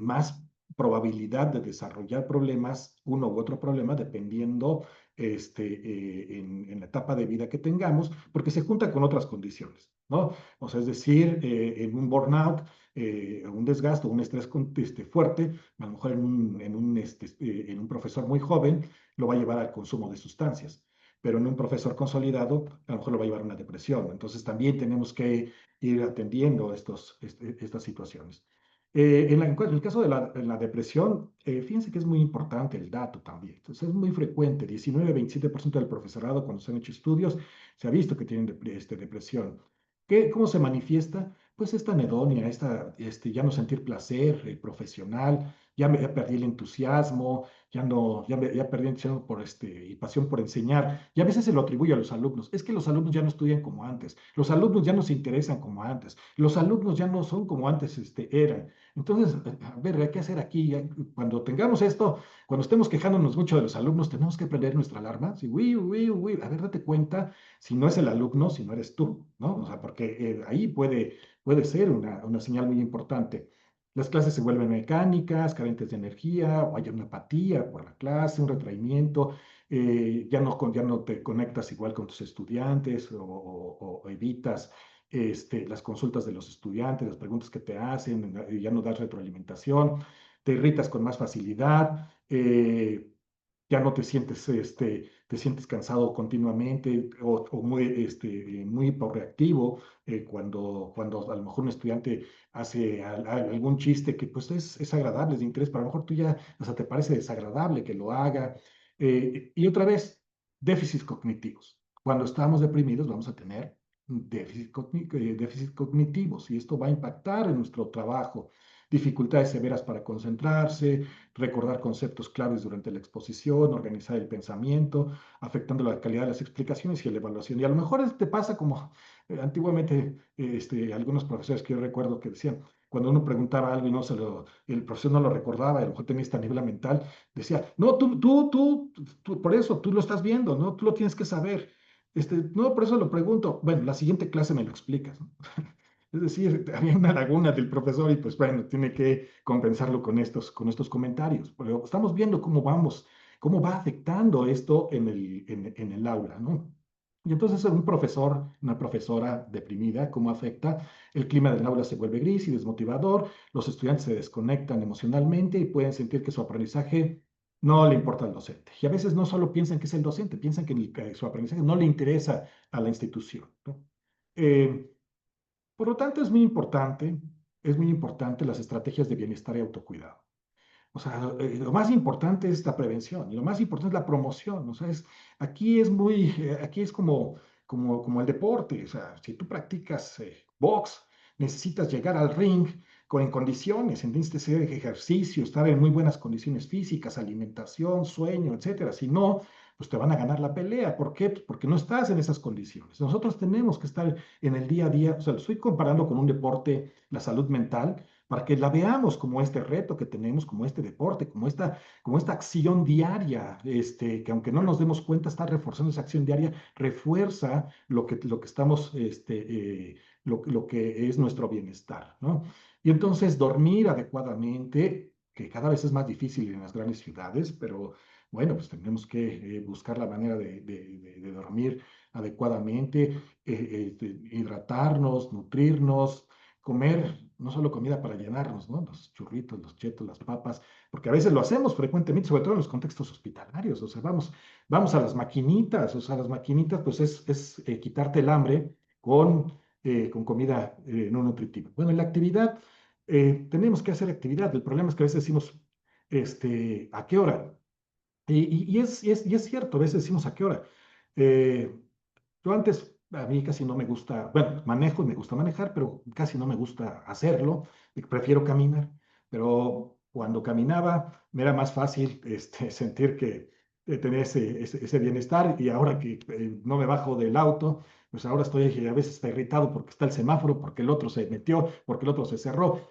más probabilidad de desarrollar problemas, uno u otro problema, dependiendo en la etapa de vida que tengamos, porque se junta con otras condiciones, ¿no? O sea, es decir, en un burnout, un desgaste, un estrés fuerte, a lo mejor en un profesor muy joven, lo va a llevar al consumo de sustancias, pero en un profesor consolidado, a lo mejor lo va a llevar a una depresión. Entonces, también tenemos que ir atendiendo estas situaciones. En el caso de la depresión, fíjense que es muy importante el dato también. Entonces, es muy frecuente, 19-27% del profesorado, cuando se han hecho estudios, se ha visto que tienen depresión. ¿Cómo se manifiesta? Pues esta anedonia, ya no sentir placer profesional, ya perdí el entusiasmo, ya perdí el entusiasmo y pasión por enseñar. Y a veces se lo atribuye a los alumnos. Es que los alumnos ya no estudian como antes, los alumnos ya no se interesan como antes, los alumnos ya no son como antes eran. Entonces, a ver, hay que hacer aquí, cuando tengamos esto, cuando estemos quejándonos mucho de los alumnos, tenemos que prender nuestra alarma. Sí, uy, uy, uy, a ver, date cuenta si no es el alumno, si no eres tú, ¿no? O sea, porque ahí puede ser una señal muy importante. Las clases se vuelven mecánicas, carentes de energía, o hay una apatía por la clase, un retraimiento, ya no te conectas igual con tus estudiantes, o evitas las consultas de los estudiantes, las preguntas que te hacen, ya no das retroalimentación, te irritas con más facilidad, ya no te sientes cansado continuamente, o muy hiporreactivo, cuando a lo mejor un estudiante hace algún chiste que pues es agradable, es de interés, pero a lo mejor tú ya, o sea, te parece desagradable que lo haga. Y otra vez, déficits cognitivos. Cuando estamos deprimidos vamos a tener déficits cognitivos, y esto va a impactar en nuestro trabajo. Dificultades severas para concentrarse, recordar conceptos claves durante la exposición, organizar el pensamiento, afectando la calidad de las explicaciones y la evaluación. Y a lo mejor te pasa como antiguamente, algunos profesores que yo recuerdo que decían, cuando uno preguntaba algo y el profesor no lo recordaba, y a lo mejor tenía esta niebla mental, decía, no, por eso tú lo estás viendo, ¿no? Tú lo tienes que saber. No, por eso lo pregunto. Bueno, la siguiente clase me lo explicas, ¿no? Es decir, había una laguna del profesor, y pues bueno, tiene que compensarlo con estos comentarios. Pero estamos viendo cómo va afectando esto en el aula, ¿no? Y entonces un profesor, una profesora deprimida, ¿cómo afecta? El clima del aula se vuelve gris y desmotivador, los estudiantes se desconectan emocionalmente y pueden sentir que su aprendizaje no le importa al docente. Y a veces no solo piensan que es el docente, piensan que su aprendizaje no le interesa a la institución, ¿no? Eh, por lo tanto, es muy importante las estrategias de bienestar y autocuidado. O sea, lo más importante es la prevención y lo más importante es la promoción. O sea, aquí es como el deporte. O sea, si tú practicas box, necesitas llegar al ring en condiciones, necesitas hacer ejercicio, estar en muy buenas condiciones físicas, alimentación, sueño, etcétera. Si no, pues te van a ganar la pelea. ¿Por qué? Pues porque no estás en esas condiciones. Nosotros tenemos que estar en el día a día. O sea, lo estoy comparando con un deporte, la salud mental, para que la veamos como este reto que tenemos, como este deporte, como esta acción diaria, que aunque no nos demos cuenta, está reforzando esa acción diaria, refuerza lo que estamos, lo que es nuestro bienestar, ¿no? Y entonces dormir adecuadamente, que cada vez es más difícil en las grandes ciudades, pero bueno, pues tenemos que buscar la manera de dormir adecuadamente, hidratarnos, nutrirnos, comer no solo comida para llenarnos, ¿no? Los churritos, los chetos, las papas, porque a veces lo hacemos frecuentemente, sobre todo en los contextos hospitalarios, o sea, vamos a las maquinitas, o sea, las maquinitas, pues es quitarte el hambre con comida no nutritiva. Bueno, en la actividad, tenemos que hacer actividad, el problema es que a veces decimos, ¿a qué hora? Y es cierto, a veces decimos, ¿a qué hora? Eh, yo antes, a mí casi no me gusta, bueno, manejo y me gusta manejar, pero casi no me gusta hacerlo, y prefiero caminar. Pero cuando caminaba me era más fácil sentir que tenía ese bienestar, y ahora que no me bajo del auto, pues ahora estoy a veces está irritado porque está el semáforo, porque el otro se metió, porque el otro se cerró.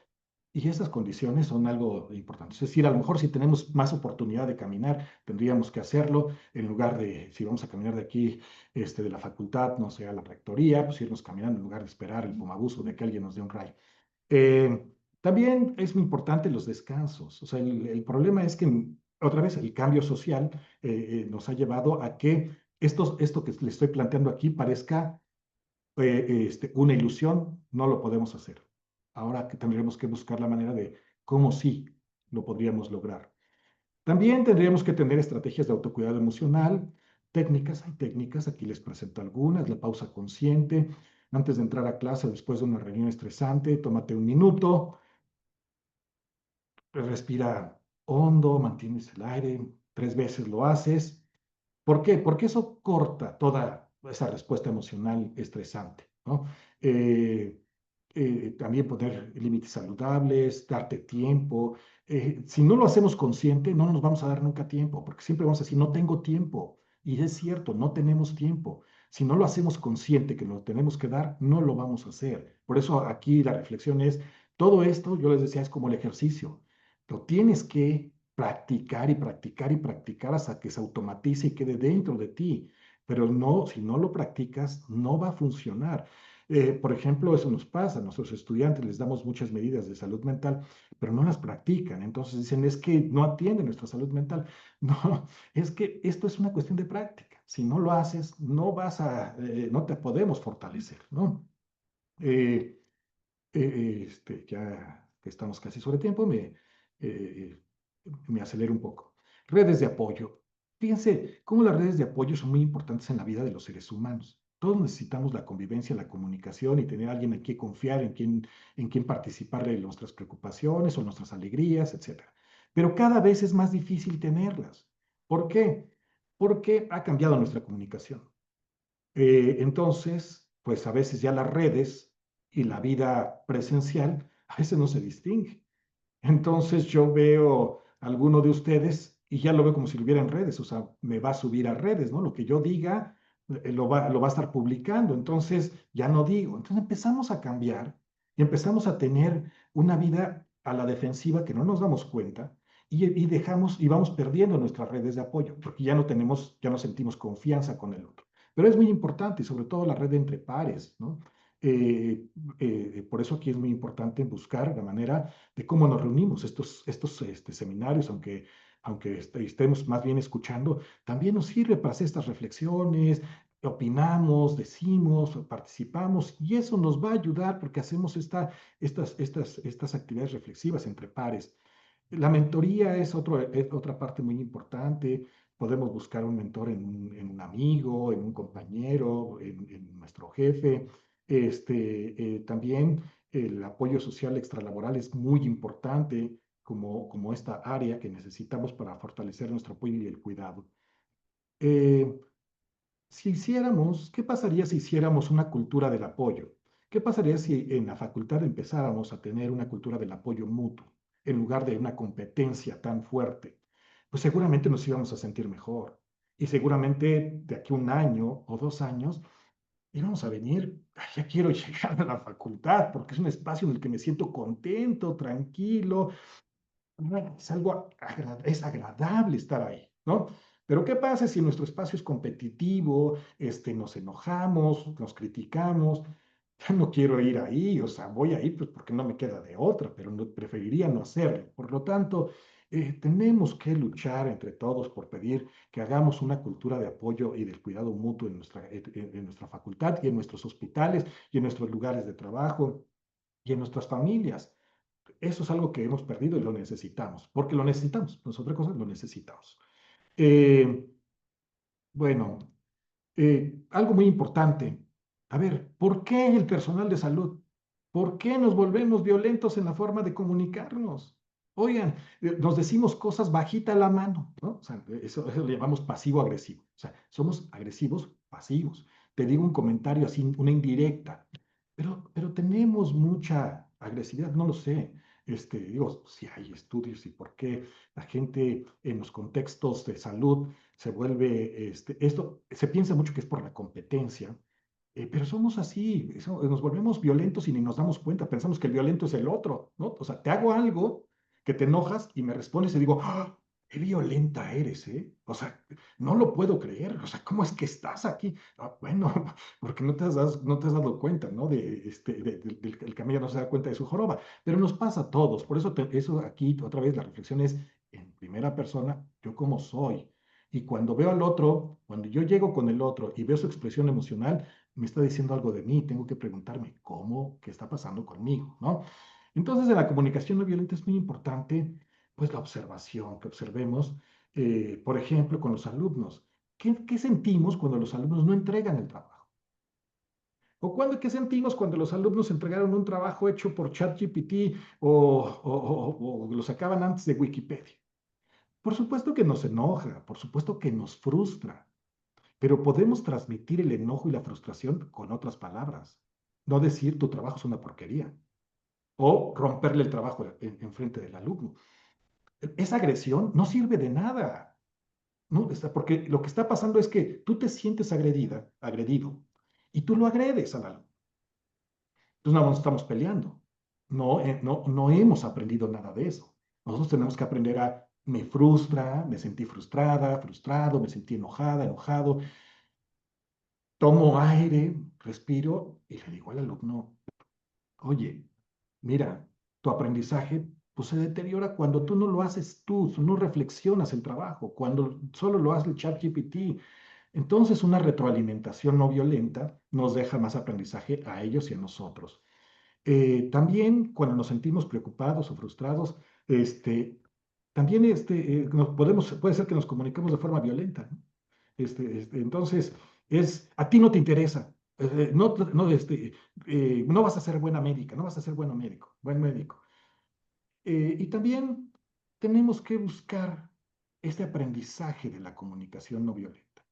Y esas condiciones son algo importante. Es decir, a lo mejor si tenemos más oportunidad de caminar, tendríamos que hacerlo en lugar de, si vamos a caminar de aquí, de la facultad, no sé, a la rectoría, pues irnos caminando en lugar de esperar el fumabuso de que alguien nos dé un rayo. Eh, También es muy importante los descansos. O sea, el problema es que, otra vez, el cambio social nos ha llevado a que esto que le estoy planteando aquí parezca una ilusión, no lo podemos hacer. Ahora que tendremos que buscar la manera de cómo sí lo podríamos lograr. También tendríamos que tener estrategias de autocuidado emocional, hay técnicas, aquí les presento algunas, la pausa consciente, antes de entrar a clase o después de una reunión estresante, tómate un minuto, respira hondo, mantienes el aire, 3 veces lo haces. ¿Por qué? Porque eso corta toda esa respuesta emocional estresante, ¿no? Eh, También poner límites saludables, darte tiempo. Si no lo hacemos consciente, no nos vamos a dar nunca tiempo, porque siempre vamos a decir, no tengo tiempo. Y es cierto, no tenemos tiempo. Si no lo hacemos consciente que lo tenemos que dar, no lo vamos a hacer. Por eso aquí la reflexión es, todo esto, yo les decía, es como el ejercicio. Lo tienes que practicar y practicar y practicar hasta que se automatice y quede dentro de ti. Pero no, si no lo practicas, no va a funcionar. Por ejemplo, eso nos pasa, a nuestros estudiantes les damos muchas medidas de salud mental, pero no las practican. Entonces dicen, es que no atienden nuestra salud mental. No, es que esto es una cuestión de práctica. Si no lo haces, no te podemos fortalecer, ¿no? Eh, ya que estamos casi sobre tiempo, eh, me acelero un poco. Redes de apoyo. Fíjense cómo las redes de apoyo son muy importantes en la vida de los seres humanos. Todos necesitamos la convivencia, la comunicación y tener a alguien en quien confiar, en quien participar de nuestras preocupaciones o nuestras alegrías, etcétera. Pero cada vez es más difícil tenerlas. ¿Por qué? Porque ha cambiado nuestra comunicación. Entonces, pues a veces ya las redes y la vida presencial a veces no se distingue. Entonces yo veo a alguno de ustedes y ya lo veo como si lo hubiera en redes, o sea, me va a subir a redes, ¿no? Lo que yo diga lo va a estar publicando, entonces ya no digo. Entonces empezamos a cambiar y empezamos a tener una vida a la defensiva que no nos damos cuenta y vamos perdiendo nuestras redes de apoyo, porque ya no sentimos confianza con el otro. Pero es muy importante, y sobre todo la red entre pares, ¿no? Eh, por eso aquí es muy importante buscar la manera de cómo nos reunimos. Estos seminarios, aunque estemos más bien escuchando, también nos sirve para hacer estas reflexiones, opinamos, decimos, participamos, y eso nos va a ayudar porque hacemos estas actividades reflexivas entre pares. La mentoría es otra parte muy importante. Podemos buscar un mentor en un amigo, en un compañero, en nuestro jefe. También el apoyo social extralaboral es muy importante como esta área que necesitamos para fortalecer nuestro apoyo y el cuidado. Eh, ¿Qué pasaría si hiciéramos una cultura del apoyo? ¿Qué pasaría si en la facultad empezáramos a tener una cultura del apoyo mutuo en lugar de una competencia tan fuerte? Pues seguramente nos íbamos a sentir mejor. Y seguramente de aquí a 1 año o 2 años íbamos a venir, "Ay, ya quiero llegar a la facultad porque es un espacio en el que me siento contento, tranquilo, es agradable estar ahí, ¿no? Pero ¿qué pasa si nuestro espacio es competitivo, nos enojamos, nos criticamos? Ya no quiero ir ahí, o sea, voy ahí pues porque no me queda de otra, pero preferiría no hacerlo. Por lo tanto, tenemos que luchar entre todos por pedir que hagamos una cultura de apoyo y del cuidado mutuo en nuestra facultad y en nuestros hospitales y en nuestros lugares de trabajo y en nuestras familias. Eso es algo que hemos perdido y lo necesitamos, porque lo necesitamos, no es otra cosa, lo necesitamos. Eh, bueno, algo muy importante. A ver, ¿por qué el personal de salud? ¿Por qué nos volvemos violentos en la forma de comunicarnos? Oigan, nos decimos cosas bajita la mano, ¿no? O sea, eso le llamamos pasivo-agresivo. O sea, somos agresivos pasivos. Te digo un comentario así, una indirecta, pero tenemos mucha agresividad, no lo sé. Digo, si hay estudios y por qué la gente en los contextos de salud se vuelve, esto se piensa mucho que es por la competencia, pero somos así, nos volvemos violentos y ni nos damos cuenta, pensamos que el violento es el otro, ¿no? O sea, te hago algo que te enojas y me respondes y digo, ¡ah! ¡Qué violenta eres, eh! O sea, no lo puedo creer, o sea, ¿cómo es que estás aquí? Ah, bueno, porque no te has dado cuenta, ¿no? El camello no se da cuenta de su joroba, pero nos pasa a todos, por eso, eso aquí otra vez la reflexión es en primera persona, yo cómo soy. Y cuando veo al otro, cuando yo llego con el otro y veo su expresión emocional, me está diciendo algo de mí, tengo que preguntarme cómo, qué está pasando conmigo, ¿no? Entonces, en la comunicación no violenta es muy importante, pues, la observación, que observemos, por ejemplo, con los alumnos. ¿Qué sentimos cuando los alumnos no entregan el trabajo? ¿Qué sentimos cuando los alumnos entregaron un trabajo hecho por ChatGPT o lo sacaban antes de Wikipedia? Por supuesto que nos enoja, por supuesto que nos frustra, pero podemos transmitir el enojo y la frustración con otras palabras. No decir tu trabajo es una porquería o romperle el trabajo en frente del alumno. Esa agresión no sirve de nada, ¿no? Porque lo que está pasando es que tú te sientes agredido, y tú lo agredes al alumno. Entonces no nos estamos peleando. No hemos aprendido nada de eso. Nosotros tenemos que aprender me frustra, me sentí frustrada, frustrado, me sentí enojada, enojado. Tomo aire, respiro y le digo al alumno, oye, mira, tu aprendizaje pues, se deteriora cuando tú no lo haces tú no reflexionas el trabajo, cuando solo lo hace el ChatGPT. Entonces, una retroalimentación no violenta nos deja más aprendizaje a ellos y a nosotros. También cuando nos sentimos preocupados o frustrados, también puede ser que nos comuniquemos de forma violenta, ¿no? Entonces, a ti no te interesa, no vas a ser buena médica, no vas a ser buen médico. Y también tenemos que buscar este aprendizaje de la comunicación no violenta.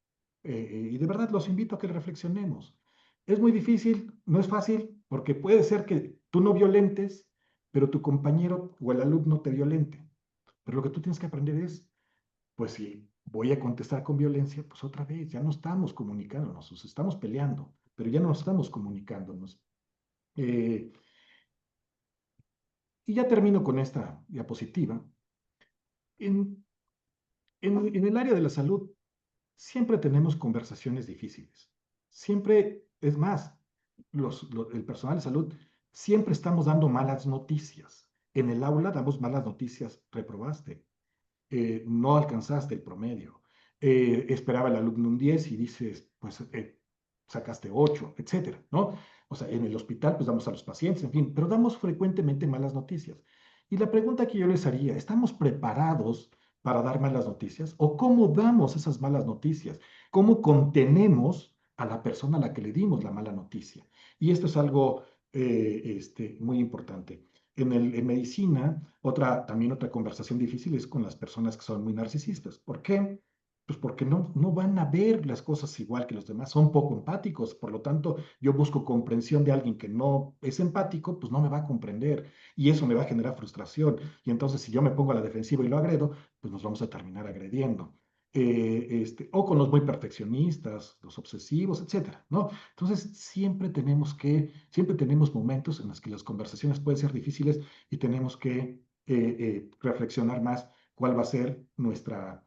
Y de verdad los invito a que reflexionemos. Es muy difícil, no es fácil, porque puede ser que tú no violentes, pero tu compañero o el alumno te violente. Pero lo que tú tienes que aprender es, pues si voy a contestar con violencia, pues otra vez, ya no estamos comunicándonos, nos estamos peleando, pero ya no estamos comunicándonos. Eh, y ya termino con esta diapositiva. En, en el área de la salud, siempre tenemos conversaciones difíciles. Siempre, es más, el personal de salud, siempre estamos dando malas noticias. En el aula damos malas noticias, reprobaste, no alcanzaste el promedio, esperaba el alumno un 10 y dices, pues sacaste 8, etcétera, ¿no? O sea, en el hospital pues damos a los pacientes, en fin, pero damos frecuentemente malas noticias. Y la pregunta que yo les haría, ¿estamos preparados para dar malas noticias? ¿O cómo damos esas malas noticias? ¿Cómo contenemos a la persona a la que le dimos la mala noticia. Y esto es algo muy importante. En medicina, también otra conversación difícil es con las personas que son muy narcisistas. ¿Por qué? Pues porque no van a ver las cosas igual que los demás, son poco empáticos, por lo tanto, yo busco comprensión de alguien que no es empático, pues no me va a comprender y eso me va a generar frustración. Y entonces, si yo me pongo a la defensiva y lo agredo, pues nos vamos a terminar agrediendo. O con los muy perfeccionistas, los obsesivos, etcétera, ¿no? Entonces, siempre tenemos momentos en los que las conversaciones pueden ser difíciles y tenemos que reflexionar más cuál va a ser nuestra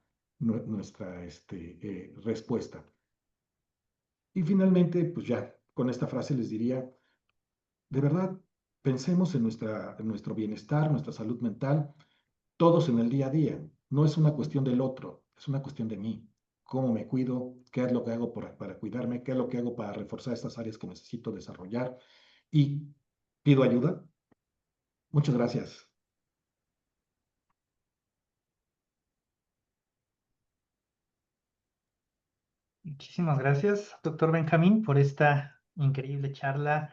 respuesta. Y finalmente, pues ya, con esta frase les diría, de verdad, pensemos en nuestro bienestar, nuestra salud mental, todos en el día a día. No es una cuestión del otro, es una cuestión de mí. ¿Cómo me cuido? ¿Qué es lo que hago para cuidarme? ¿Qué es lo que hago para reforzar estas áreas que necesito desarrollar? Y pido ayuda. Muchas gracias. Muchísimas gracias, doctor Benjamín, por esta increíble charla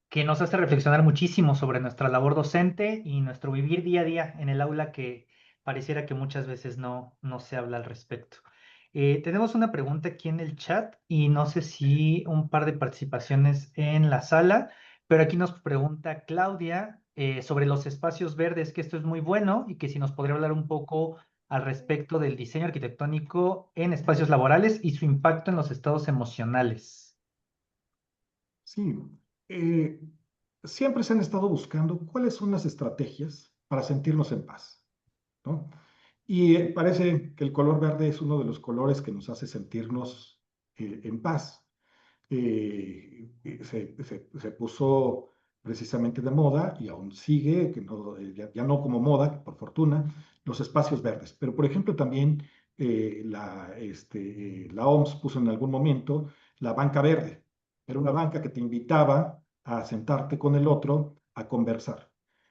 que nos hace reflexionar muchísimo sobre nuestra labor docente y nuestro vivir día a día en el aula que pareciera que muchas veces no se habla al respecto. Tenemos una pregunta aquí en el chat y no sé si un par de participaciones en la sala, pero aquí nos pregunta Claudia sobre los espacios verdes, que esto es muy bueno y que si nos podría hablar un poco al respecto del diseño arquitectónico en espacios laborales y su impacto en los estados emocionales. Sí, eh, siempre se han estado buscando cuáles son las estrategias para sentirnos en paz, ¿no? Y parece que el color verde es uno de los colores que nos hace sentirnos en paz. Se puso precisamente de moda y aún sigue, que no, ya no como moda, por fortuna, los espacios verdes. Pero, por ejemplo, también la OMS puso en algún momento la banca verde. Era una banca que te invitaba a sentarte con el otro a conversar.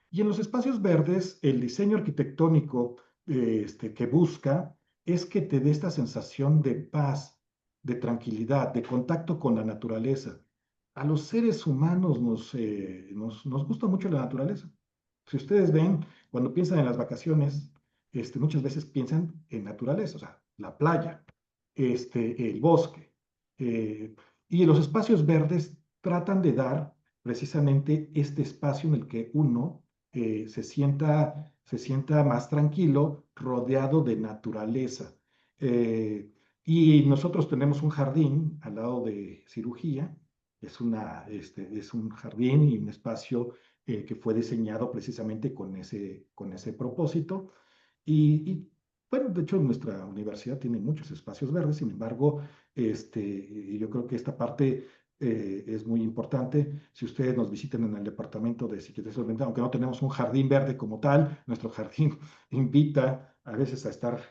Y en los espacios verdes, el diseño arquitectónico que busca es que te dé esta sensación de paz, de tranquilidad, de contacto con la naturaleza. A los seres humanos nos gusta mucho la naturaleza. Si ustedes ven, cuando piensan en las vacaciones, muchas veces piensan en naturaleza, o sea, la playa, el bosque. Y los espacios verdes tratan de dar precisamente este espacio en el que uno se sienta más tranquilo, rodeado de naturaleza. Y nosotros tenemos un jardín al lado de cirugía, es un jardín y un espacio que fue diseñado precisamente con ese propósito. Bueno, de hecho, nuestra universidad tiene muchos espacios verdes, sin embargo, yo creo que esta parte es muy importante. Si ustedes nos visitan en el departamento de Psiquiatría Salud Mental, aunque no tenemos un jardín verde como tal, nuestro jardín invita a veces a estar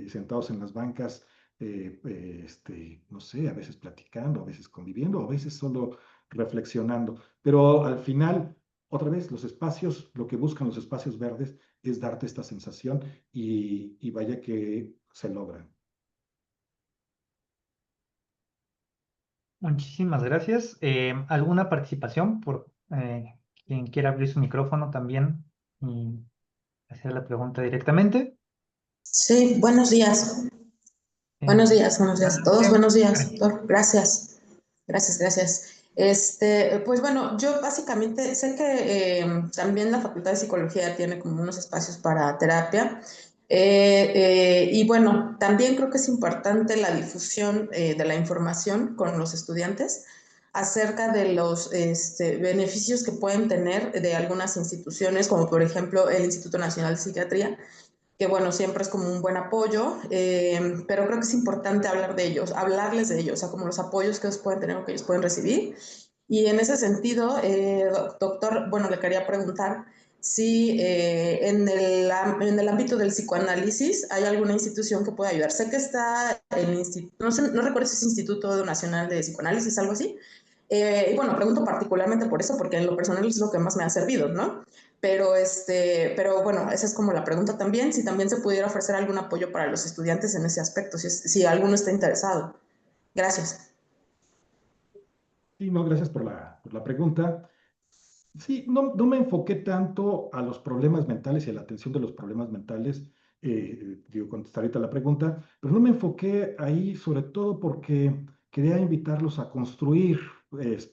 sentados en las bancas, no sé, a veces platicando, a veces conviviendo, a veces solo reflexionando. Pero al final, otra vez, lo que buscan los espacios verdes es darte esta sensación y vaya que se logra. Muchísimas gracias. ¿Alguna participación por quien quiera abrir su micrófono también y hacer la pregunta directamente? Sí, buenos días. Buenos días a todos. Buenos días, doctor. Gracias. Gracias. Pues bueno, yo básicamente sé que también la Facultad de Psicología tiene como unos espacios para terapia. Y bueno, también creo que es importante la difusión de la información con los estudiantes acerca de los beneficios que pueden tener de algunas instituciones, como por ejemplo el Instituto Nacional de Psiquiatría, que bueno, siempre es como un buen apoyo, pero creo que es importante hablarles de ellos, o sea, como los apoyos que ellos pueden tener o que ellos pueden recibir. Y en ese sentido, doctor, bueno, le quería preguntar si en el ámbito del psicoanálisis hay alguna institución que pueda ayudar. Sé que está el instituto, no recuerdo si es Instituto Nacional de Psicoanálisis, algo así. Y bueno, pregunto particularmente por eso, porque en lo personal es lo que más me ha servido, ¿no? Pero bueno, esa es como la pregunta también, si también se pudiera ofrecer algún apoyo para los estudiantes en ese aspecto, si alguno está interesado. Gracias. Sí, no, gracias por la pregunta. Sí, no me enfoqué tanto a los problemas mentales y a la atención de los problemas mentales, digo, contestar ahorita la pregunta, pero no me enfoqué ahí sobre todo porque quería invitarlos a construir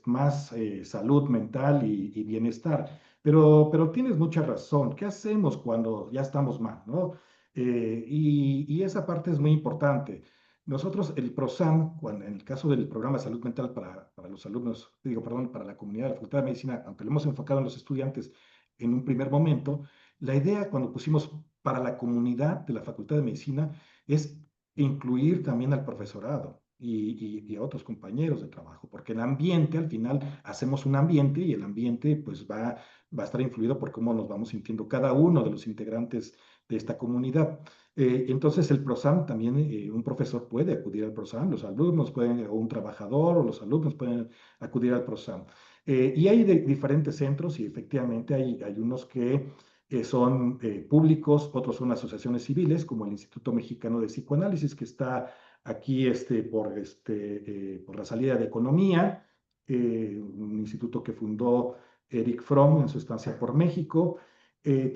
más salud mental y bienestar. Pero tienes mucha razón. ¿Qué hacemos cuando ya estamos mal, no? Y esa parte es muy importante. Nosotros, el PROSAM, cuando, en el caso del programa de salud mental para los alumnos, digo, perdón, para la comunidad de la Facultad de Medicina, aunque lo hemos enfocado en los estudiantes en un primer momento, la idea cuando pusimos para la comunidad de la Facultad de Medicina es incluir también al profesorado y a otros compañeros de trabajo, porque el ambiente, al final, hacemos un ambiente y el ambiente pues va a estar influido por cómo nos vamos sintiendo cada uno de los integrantes de esta comunidad. Entonces el PROSAM también, un profesor puede acudir al PROSAM, los alumnos pueden, o un trabajador o los alumnos pueden acudir al PROSAM. Y hay diferentes centros y efectivamente hay unos que son públicos, otros son asociaciones civiles, como el Instituto Mexicano de Psicoanálisis, que está aquí por la salida de Economía, un instituto que fundó Eric Fromm en su estancia por México.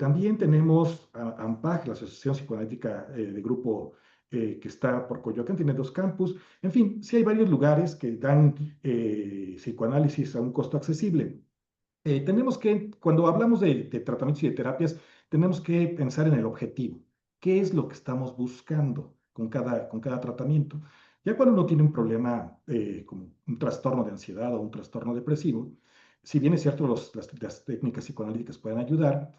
También tenemos a AMPAC, la Asociación Psicoanalítica de Grupo que está por Coyoacán, tiene 2 campus. En fin, sí hay varios lugares que dan psicoanálisis a un costo accesible. Tenemos que, cuando hablamos de tratamientos y de terapias, tenemos que pensar en el objetivo. ¿Qué es lo que estamos buscando con cada tratamiento? Ya cuando uno tiene un problema como un trastorno de ansiedad o un trastorno depresivo, si bien es cierto las técnicas psicoanalíticas pueden ayudar,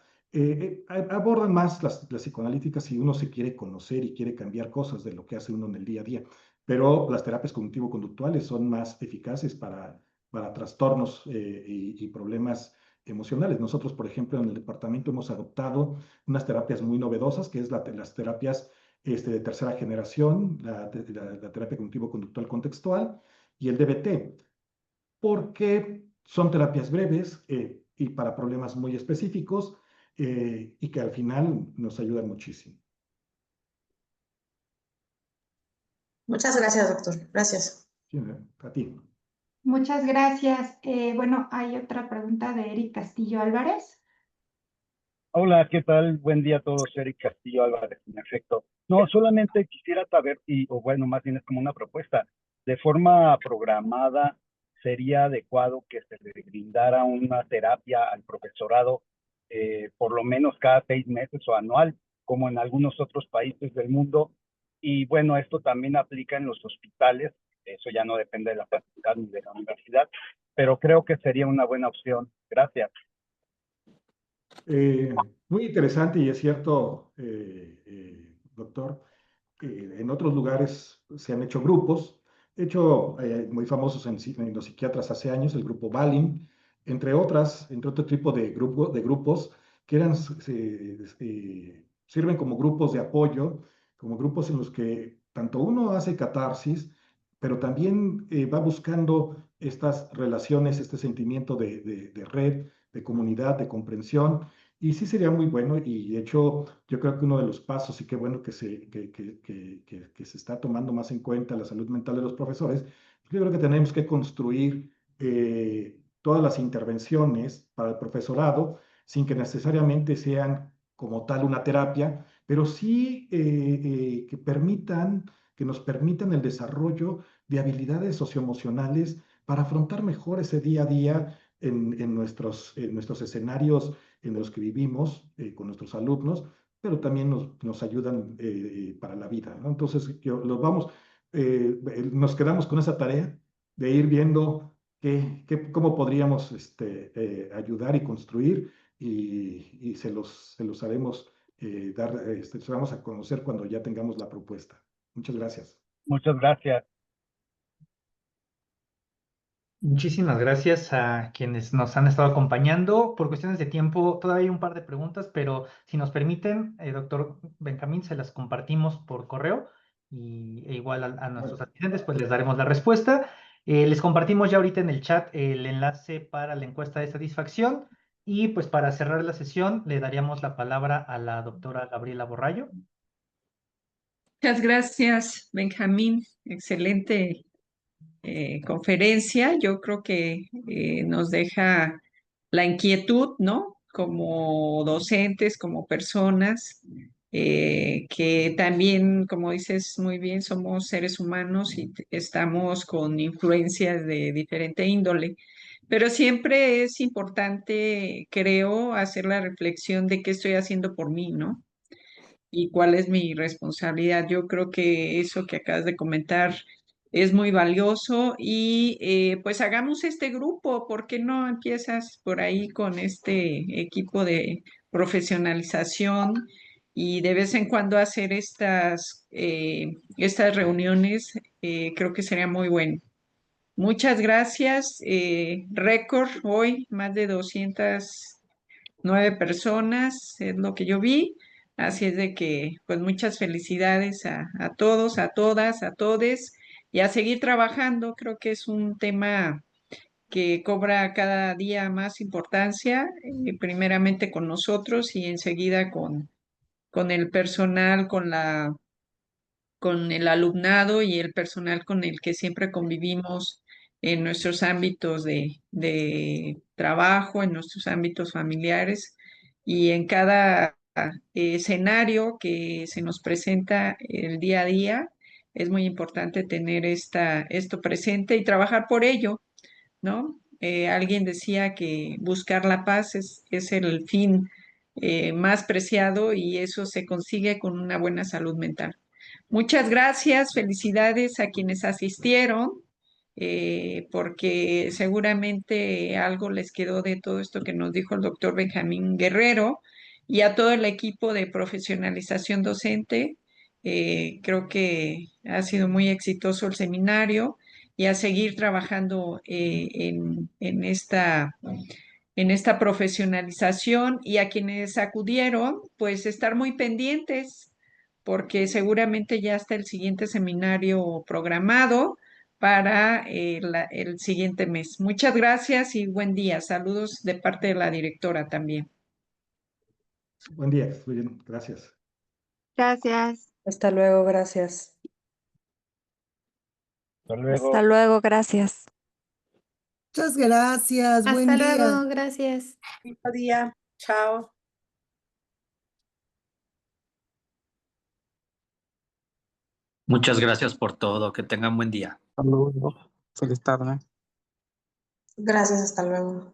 abordan más las psicoanalíticas si uno se quiere conocer y quiere cambiar cosas de lo que hace uno en el día a día. Pero las terapias cognitivo-conductuales son más eficaces para trastornos y problemas emocionales. Nosotros, por ejemplo, en el departamento hemos adoptado unas terapias muy novedosas, que es las terapias de tercera generación, la terapia cognitivo-conductual contextual y el DBT, porque son terapias breves y para problemas muy específicos y que al final nos ayudan muchísimo. Muchas gracias, doctor. Gracias. Sí, a ti. Muchas gracias. Bueno, hay otra pregunta de Eric Castillo Álvarez. Hola, ¿qué tal? Buen día a todos, Eric Castillo Álvarez, en efecto. No, solamente quisiera saber, o bueno, más bien es como una propuesta, de forma programada, ¿sería adecuado que se le brindara una terapia al profesorado por lo menos cada 6 meses o anual, como en algunos otros países del mundo? Y bueno, esto también aplica en los hospitales, eso ya no depende de la facultad ni de la universidad, pero creo que sería una buena opción. Gracias. Muy interesante y es cierto, doctor. En otros lugares se han hecho grupos, de hecho, muy famosos en los psiquiatras hace años, el grupo Balim, entre otro tipo de grupos que sirven como grupos de apoyo, como grupos en los que tanto uno hace catarsis, pero también va buscando estas relaciones, este sentimiento de red, de comunidad, de comprensión. Y sí sería muy bueno, y de hecho yo creo que uno de los pasos, y qué bueno que se está tomando más en cuenta la salud mental de los profesores, yo creo que tenemos que construir todas las intervenciones para el profesorado sin que necesariamente sean como tal una terapia, pero sí que nos permitan el desarrollo de habilidades socioemocionales para afrontar mejor ese día a día en nuestros escenarios en los que vivimos con nuestros alumnos, pero también nos ayudan para la vida, ¿no? Entonces, nos quedamos con esa tarea de ir viendo cómo podríamos ayudar y construir y se los haremos se los vamos a conocer cuando ya tengamos la propuesta. Muchas gracias. Muchas gracias. Muchísimas gracias a quienes nos han estado acompañando. Por cuestiones de tiempo, todavía hay un par de preguntas, pero si nos permiten, doctor Benjamín, se las compartimos por correo e igual a nuestros asistentes, pues les daremos la respuesta. Les compartimos ya ahorita en el chat el enlace para la encuesta de satisfacción y pues para cerrar la sesión le daríamos la palabra a la doctora Gabriela Borrallo. Muchas gracias, Benjamín. Excelente conferencia. Yo creo que nos deja la inquietud, ¿no? Como docentes, como personas, que también, como dices muy bien, somos seres humanos y estamos con influencias de diferente índole. Pero siempre es importante, creo, hacer la reflexión de qué estoy haciendo por mí, ¿no? Y cuál es mi responsabilidad. Yo creo que eso que acabas de comentar es muy valioso y pues hagamos este grupo. ¿Por qué no empiezas por ahí con este equipo de profesionalización y de vez en cuando hacer estas reuniones? Creo que sería muy bueno. Muchas gracias. Récord hoy, más de 209 personas, es lo que yo vi. Así es de que, pues muchas felicidades a todos, a todas, a todes y a seguir trabajando. Creo que es un tema que cobra cada día más importancia, primeramente con nosotros y enseguida con el personal, con el alumnado y el personal con el que siempre convivimos en nuestros ámbitos de trabajo, en nuestros ámbitos familiares y en cada escenario que se nos presenta el día a día. Es muy importante tener esto presente y trabajar por ello, ¿no? Alguien decía que buscar la paz es el fin más preciado y eso se consigue con una buena salud mental. Muchas gracias, felicidades a quienes asistieron, porque seguramente algo les quedó de todo esto que nos dijo el doctor Benjamín Guerrero y a todo el equipo de profesionalización docente. Creo que ha sido muy exitoso el seminario y a seguir trabajando en esta profesionalización y a quienes acudieron, pues estar muy pendientes porque seguramente ya está el siguiente seminario programado para el siguiente mes. Muchas gracias y buen día. Saludos de parte de la directora también. Buen día, que estés muy bien. Gracias. Gracias. Hasta luego, gracias. Hasta luego. Hasta luego, gracias. Muchas gracias. Buen Hasta día. luego, gracias. Bonito día. Chao. Muchas gracias por todo. Que tengan buen día. Saludos. Feliz tarde. Gracias, hasta luego.